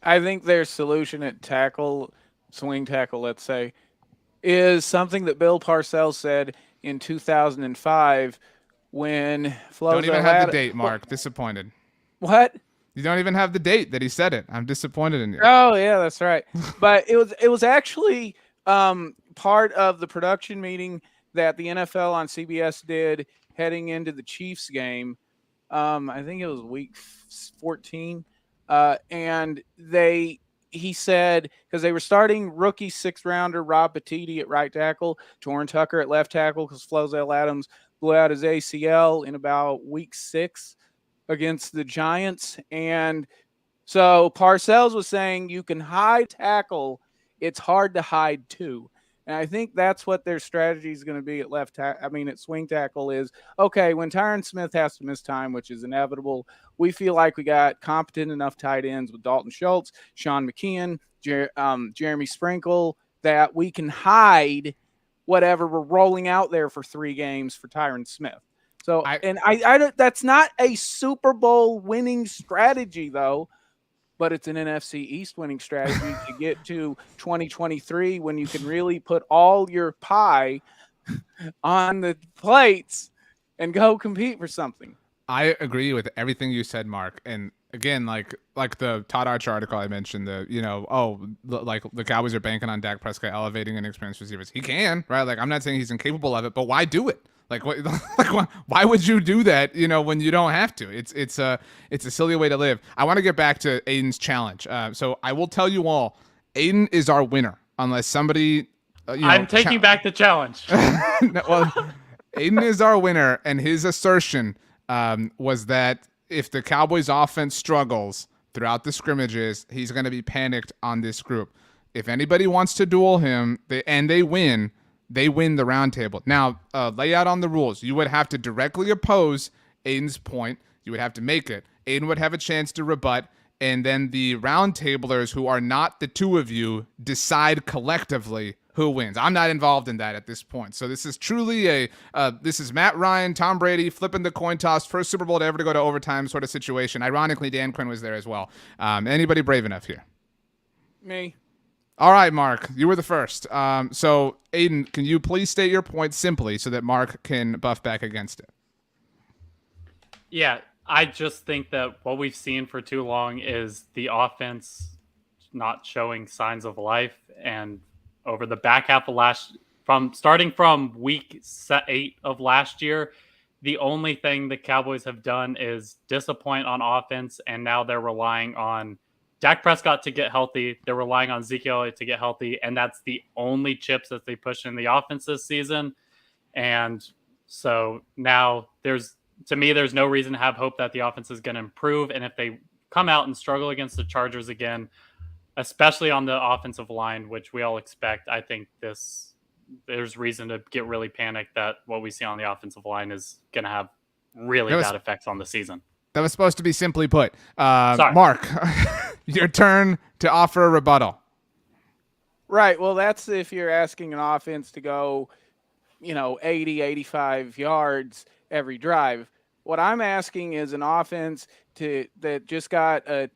I think their solution at swing tackle, let's say, is something that Bill Parcells said in 2005 when Flozo Don't even have the date, Mark. Disappointed. What? You don't even have the date that he said it. I'm disappointed in you. Oh yeah, that's right. But it was actually part of the production meeting that the NFL on CBS did heading into the Chiefs game. I think it was week 14, and he said, because they were starting rookie 6th rounder Rob Petiti at right tackle, Torrin Tucker at left tackle because Flozell Adams blew out his ACL in about week 6 against the Giants. And so Parcells was saying you can hide tackle, it's hard to hide two. And I think that's what their strategy is going to be at at swing tackle is, okay, when Tyron Smith has to miss time, which is inevitable, we feel like we got competent enough tight ends with Dalton Schultz, Sean McKeon, Jeremy Sprinkle, that we can hide whatever we're rolling out there for 3 games for Tyron Smith. So, I that's not a Super Bowl winning strategy, though. But it's an NFC East winning strategy to get to 2023 when you can really put all your pie on the plates and go compete for something. I agree with everything you said, Mark. And again, like the Todd Archer article I mentioned, like the Cowboys are banking on Dak Prescott elevating inexperienced receivers. He can, right? Like, I'm not saying he's incapable of it, but why do it? Like, what? Like, why would you do that? When you don't have to. It's a silly way to live. I want to get back to Aidan's challenge. So I will tell you all, Aidan is our winner, unless somebody. I'm taking back the challenge. No, well, Aidan is our winner, and his assertion was that if the Cowboys' offense struggles throughout the scrimmages, he's going to be panicked on this group. If anybody wants to duel him, and they win the roundtable. Now, lay out on the rules. You would have to directly oppose Aidan's point. You would have to make it. Aidan would have a chance to rebut, and then the roundtablers, who are not the two of you, decide collectively who wins. I'm not involved in that at this point. So this is truly this is Matt Ryan, Tom Brady flipping the coin toss, first Super Bowl to ever to go to overtime sort of situation. Ironically, Dan Quinn was there as well. Anybody brave enough here? Me. All right, Mark, you were the first. So, Aidan, can you please state your point simply so that Mark can buff back against it? Yeah, I just think that what we've seen for too long is the offense not showing signs of life. And over the back half of starting from week 8 of last year, the only thing the Cowboys have done is disappoint on offense, and now they're relying on Dak Prescott to get healthy. They're relying on Zeke Elliott to get healthy, and that's the only chips that they push in the offense this season. And so now there's no reason to have hope that the offense is going to improve. And if they come out and struggle against the Chargers again, especially on the offensive line, which we all expect, I think there's reason to get really panicked that what we see on the offensive line is going to have really bad effects on the season. That was supposed to be simply put. Sorry. Mark, your turn to offer a rebuttal. Right. Well, that's if you're asking an offense to go, 80, 85 yards every drive. What I'm asking is an offense that just got a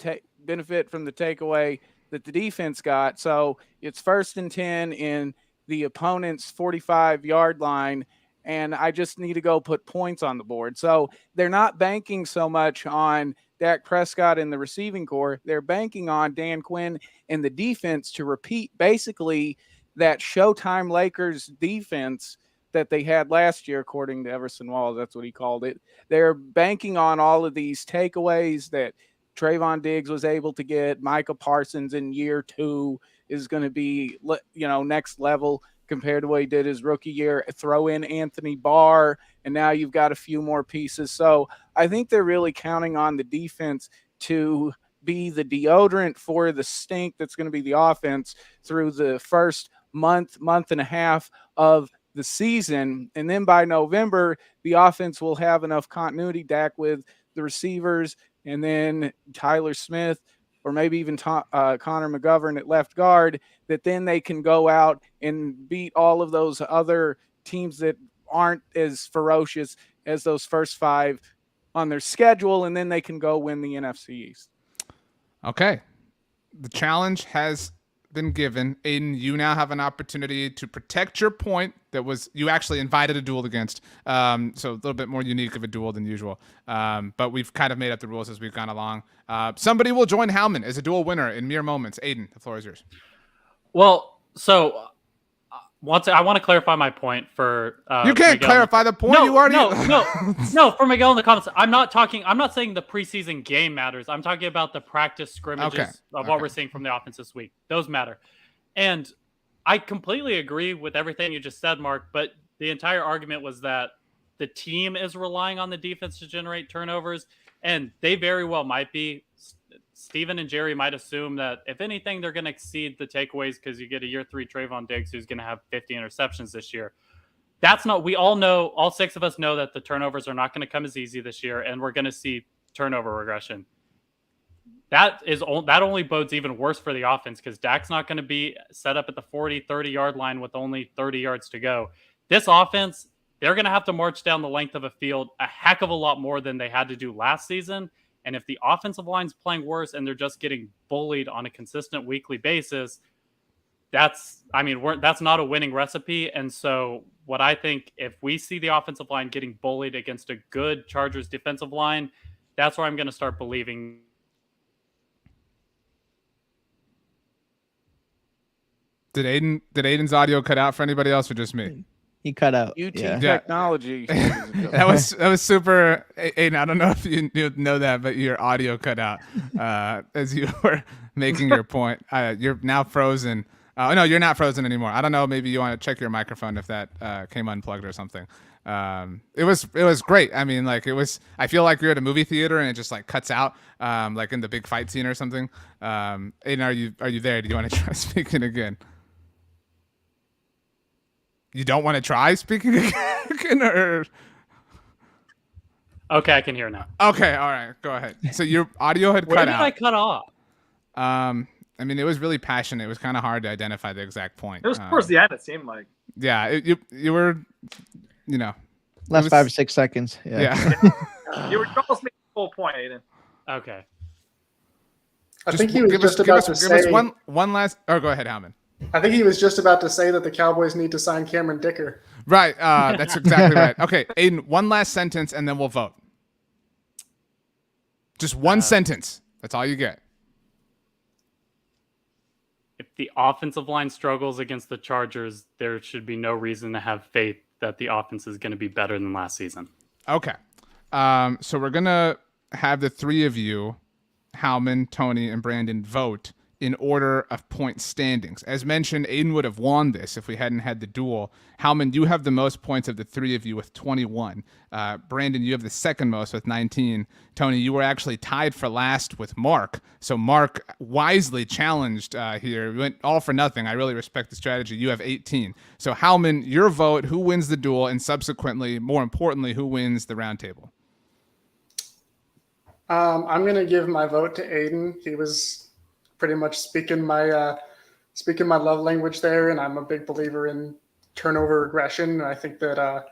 benefit from the takeaway that the defense got. So it's 1st and 10 in the opponent's 45-yard line, and I just need to go put points on the board. So they're not banking so much on Dak Prescott and the receiving core. They're banking on Dan Quinn and the defense to repeat basically that Showtime Lakers defense that they had last year, according to Everson Walls. That's what he called it. They're banking on all of these takeaways that Trayvon Diggs was able to get. Micah Parsons in year 2 is going to be, next level compared to what he did his rookie year. Throw in Anthony Barr, and now you've got a few more pieces. So I think they're really counting on the defense to be the deodorant for the stink that's going to be the offense through the first month and a half of the season. And then by November, the offense will have enough continuity, Dak with the receivers, and then Tyler Smith, or maybe even Connor McGovern at left guard, that then they can go out and beat all of those other teams that aren't as ferocious as those first 5 on their schedule, and then they can go win the NFC East. Okay. The challenge has been given. Aidan, you now have an opportunity to protect your point that was you actually invited a duel against. So a little bit more unique of a duel than usual. But we've kind of made up the rules as we've gone along. Somebody will join Howman as a duel winner in mere moments. Aidan, the floor is yours. Well, so I want to clarify my point for you can't Miguel. clarify the point. You already no. For Miguel in the comments, I'm not saying the preseason game matters. I'm talking about the practice scrimmages of what we're seeing from the offense this week. Those matter, and I completely agree with everything you just said, Mark. But the entire argument was that the team is relying on the defense to generate turnovers, and they very well might be. Steven and Jerry might assume that if anything, they're going to exceed the takeaways because you get a year 3 Trayvon Diggs who's going to have 50 interceptions this year. That's not, we all know, all 6 of us know that the turnovers are not going to come as easy this year, and we're going to see turnover regression. That only bodes even worse for the offense because Dak's not going to be set up at the 40, 30-yard line with only 30 yards to go. This offense, they're going to have to march down the length of a field a heck of a lot more than they had to do last season. And if the offensive line's playing worse and they're just getting bullied on a consistent weekly basis, that's not a winning recipe. And so what I think, if we see the offensive line getting bullied against a good Chargers defensive line, that's where I'm going to start believing. Did Aidan's audio cut out for anybody else or just me? He cut out. UT Yeah. technology. That was super. Aidan, I don't know if you know that, but your audio cut out as you were making your point. You're now frozen. No, you're not frozen anymore. I don't know. Maybe you want to check your microphone if that came unplugged or something. It was great. I mean, like I feel like you're at a movie theater and it just like cuts out, like in the big fight scene or something. Aidan, are you there? Do you want to try speaking again? You don't want to try speaking again, or? Okay, I can hear now. Okay, all right, go ahead. So your audio had cut out. Where did I cut off? I mean, it was really passionate. It was kind of hard to identify the exact point. It was towards the end, it seemed like. Yeah, you were, Last 5 or 6 seconds. Yeah. You were almost making the full point, Aidan. Okay. I think he was just about to say. Give us one last. Oh, go ahead, Howman. I think he was just about to say that the Cowboys need to sign Cameron Dicker. Right. That's exactly right. Okay, Aidan, one last sentence and then we'll vote. Just one sentence. That's all you get. If the offensive line struggles against the Chargers, there should be no reason to have faith that the offense is going to be better than last season. Okay. So we're going to have the 3 of you, Howman, Tony, and Brandon, vote in order of point standings. As mentioned, Aidan would have won this if we hadn't had the duel. Howman, you have the most points of the 3 of you with 21. Brandon, you have the second most with 19. Tony, you were actually tied for last with Mark. So Mark wisely challenged here. We went all for nothing. I really respect the strategy. You have 18. So Howman, your vote, who wins the duel, and subsequently, more importantly, who wins the roundtable? I'm going to give my vote to Aidan. He was pretty much speaking my love language there, and I'm a big believer in turnover regression. And I think that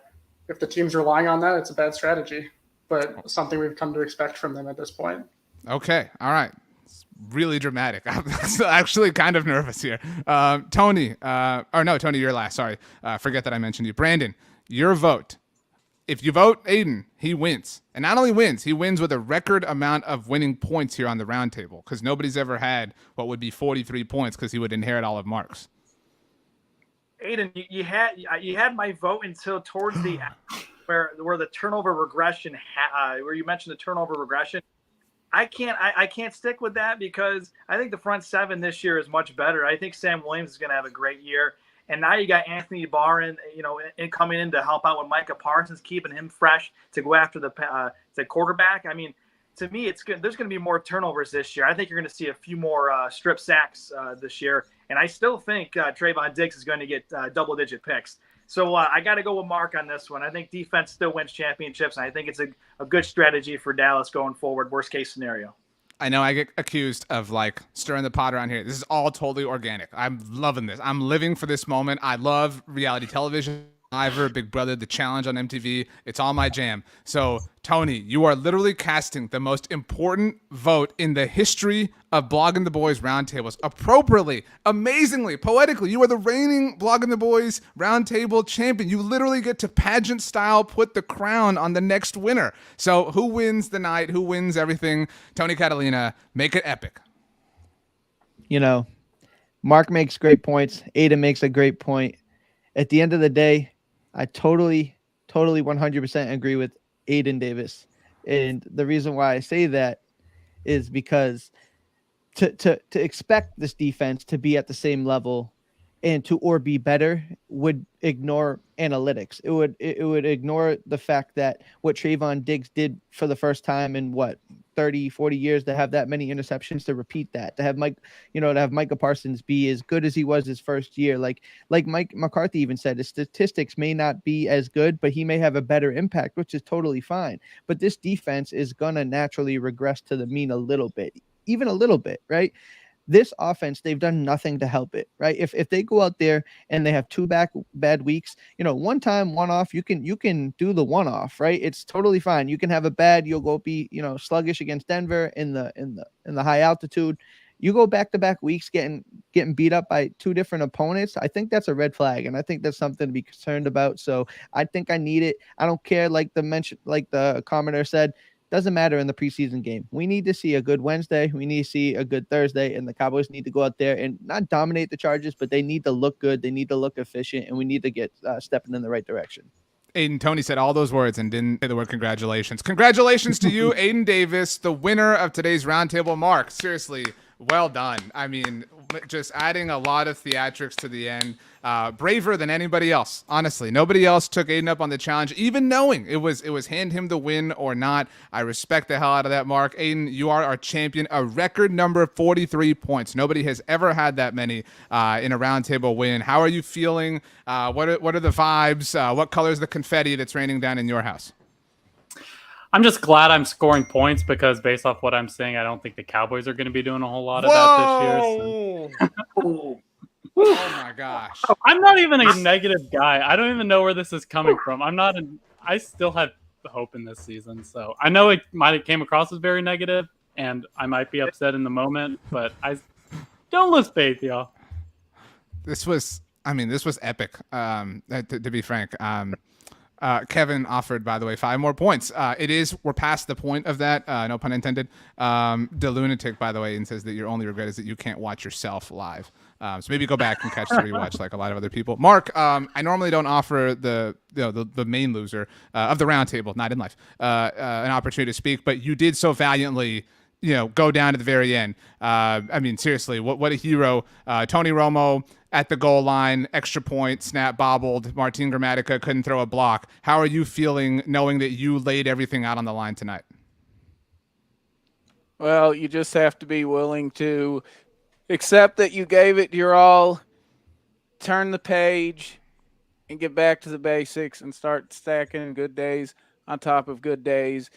if the team's relying on that, it's a bad strategy, but something we've come to expect from them at this point. Okay, all right. It's really dramatic. I'm actually kind of nervous here. Tony, Tony, you're last. Sorry, forget that I mentioned you. Brandon, your vote. If you vote Aidan, he wins. And not only wins, he wins with a record amount of winning points here on the roundtable because nobody's ever had what would be 43 points because he would inherit all of Mark's. Aidan, you had my vote until towards the end where the turnover regression, where you mentioned the turnover regression. I can't stick with that because I think the front 7 this year is much better. I think Sam Williams is going to have a great year. And now you got Anthony Barr coming in to help out with Micah Parsons, keeping him fresh to go after the quarterback. I mean, to me, it's good. There's going to be more turnovers this year. I think you're going to see a few more strip sacks this year. And I still think Trayvon Diggs is going to get double-digit picks. So I got to go with Mark on this one. I think defense still wins championships, and I think it's a good strategy for Dallas going forward, worst-case scenario. I know I get accused of like stirring the pot around here. This is all totally organic. I'm loving this. I'm living for this moment. I love reality television. Survivor, Big Brother, The Challenge on MTV. It's all my jam. So, Tony, you are literally casting the most important vote in the history of Blogging the Boys Roundtables. Appropriately, amazingly, poetically, you are the reigning Blogging the Boys Roundtable champion. You literally get to pageant style put the crown on the next winner. So, who wins the night? Who wins everything? Tony Catalina, make it epic. You know, Mark makes great points. Aidan makes a great point. At the end of the day, I totally 100% agree with Aidan Davis. And the reason why I say that is because to expect this defense to be at the same level and or be better would ignore analytics. It would ignore the fact that what Trayvon Diggs did for the first time in 30, 40 years, to have that many interceptions, to repeat that, to have Micah Parsons be as good as he was his first year. Like Mike McCarthy even said, his statistics may not be as good, but he may have a better impact, which is totally fine. But this defense is going to naturally regress to the mean a little bit, even a little bit, right? This offense, they've done nothing to help it, right? If they go out there and they have two bad weeks, one time, one off, you can do the one off, right? It's totally fine. You can have a bad, you'll go be, sluggish against Denver in the high altitude. You go back-to-back weeks getting beat up by two different opponents. I think that's a red flag, and I think that's something to be concerned about. So I think I need it. I don't care, like the commenter said. Doesn't matter in the preseason game. We need to see a good Wednesday. We need to see a good Thursday, and the Cowboys need to go out there and not dominate the Chargers, but they need to look good. They need to look efficient, and we need to get stepping in the right direction. Aidan, Tony said all those words and didn't say the word congratulations. Congratulations to you, Aidan Davis, the winner of today's roundtable. Mark, seriously, well done. I mean, just adding a lot of theatrics to the end. Braver than anybody else. Honestly, nobody else took Aidan up on the challenge, even knowing it was hand him the win or not. I respect the hell out of that, Mark. Aidan, you are our champion. A record number 43 points. Nobody has ever had that many in a roundtable win. How are you feeling? What are the vibes? What color is the confetti that's raining down in your house? I'm just glad I'm scoring points because based off what I'm saying, I don't think the Cowboys are going to be doing a whole lot of that this year. So. Oh my gosh. I'm not even a negative guy. I don't even know where this is coming from. I still have hope in this season. So I know it might have came across as very negative and I might be upset in the moment, but I don't lose faith, y'all. This was epic. To be frank. Kevin offered, by the way, 5 more points. We're past the point of that. No pun intended. The lunatic, by the way, and says that your only regret is that you can't watch yourself live. So maybe go back and catch the rewatch like a lot of other people. Mark, I normally don't offer the main loser of the roundtable, not in life, an opportunity to speak, but you did so valiantly. Go down to the very end. I mean, seriously, what a hero. Tony Romo at the goal line, extra point, snap bobbled. Martin Gramatica couldn't throw a block. How are you feeling knowing that you laid everything out on the line tonight? Well, you just have to be willing to accept that you gave it your all, turn the page, and get back to the basics and start stacking good days on top of good days.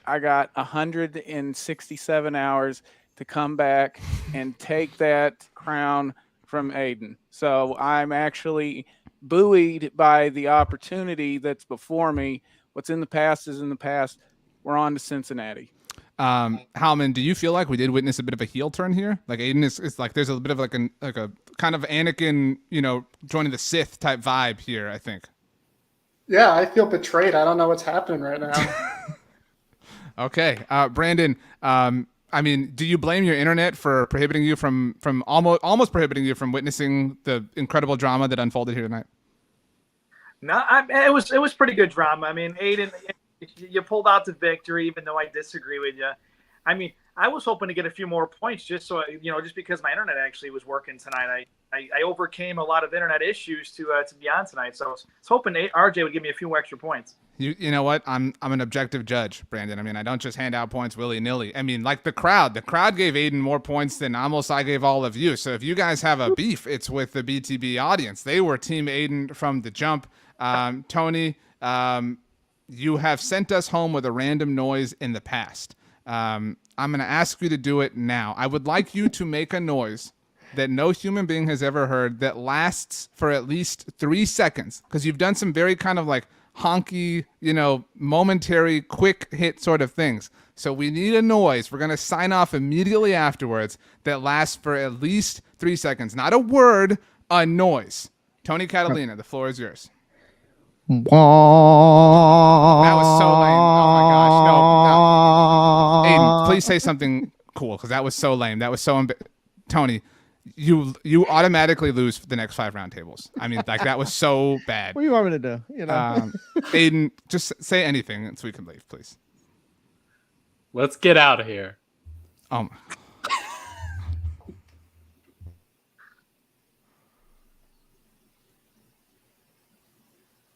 I got 167 hours to come back and take that crown from Aidan. So I'm actually buoyed by the opportunity that's before me. What's in the past is in the past. We're on to Cincinnati. Howman, do you feel like we did witness a bit of a heel turn here? Like Aidan is like there's a bit of like a kind of Anakin, joining the Sith type vibe here, I think. Yeah, I feel betrayed. I don't know what's happening right now. Okay. Brandon, I mean, do you blame your internet for prohibiting you from almost prohibiting you from witnessing the incredible drama that unfolded here tonight? No, it was pretty good drama. I mean, Aidan, you pulled out the victory, even though I disagree with you. I mean, I was hoping to get a few more points just because my internet actually was working tonight. I overcame a lot of internet issues to be on tonight. So I was hoping RJ would give me a few extra points. You know what? I'm an objective judge, Brandon. I mean, I don't just hand out points willy-nilly. I mean, like the crowd gave Aidan more points than almost I gave all of you. So if you guys have a beef, it's with the BTB audience. They were Team Aidan from the jump. Tony, you have sent us home with a random noise in the past. I'm going to ask you to do it now. I would like you to make a noise that no human being has ever heard that lasts for at least 3 seconds, because you've done some very kind of like honky, momentary quick hit sort of things. So we need a noise. We're going to sign off immediately afterwards that lasts for at least 3 seconds. Not a word, a noise. Tony Catalina, the floor is yours. That was so lame. Oh my gosh. No. Aidan, please say something cool, because that was so lame. That was so Tony, you automatically lose the next 5 roundtables. I mean, like, that was so bad. What do you want me to do? Aidan, just say anything so we can leave, please. Let's get out of here. Oh my.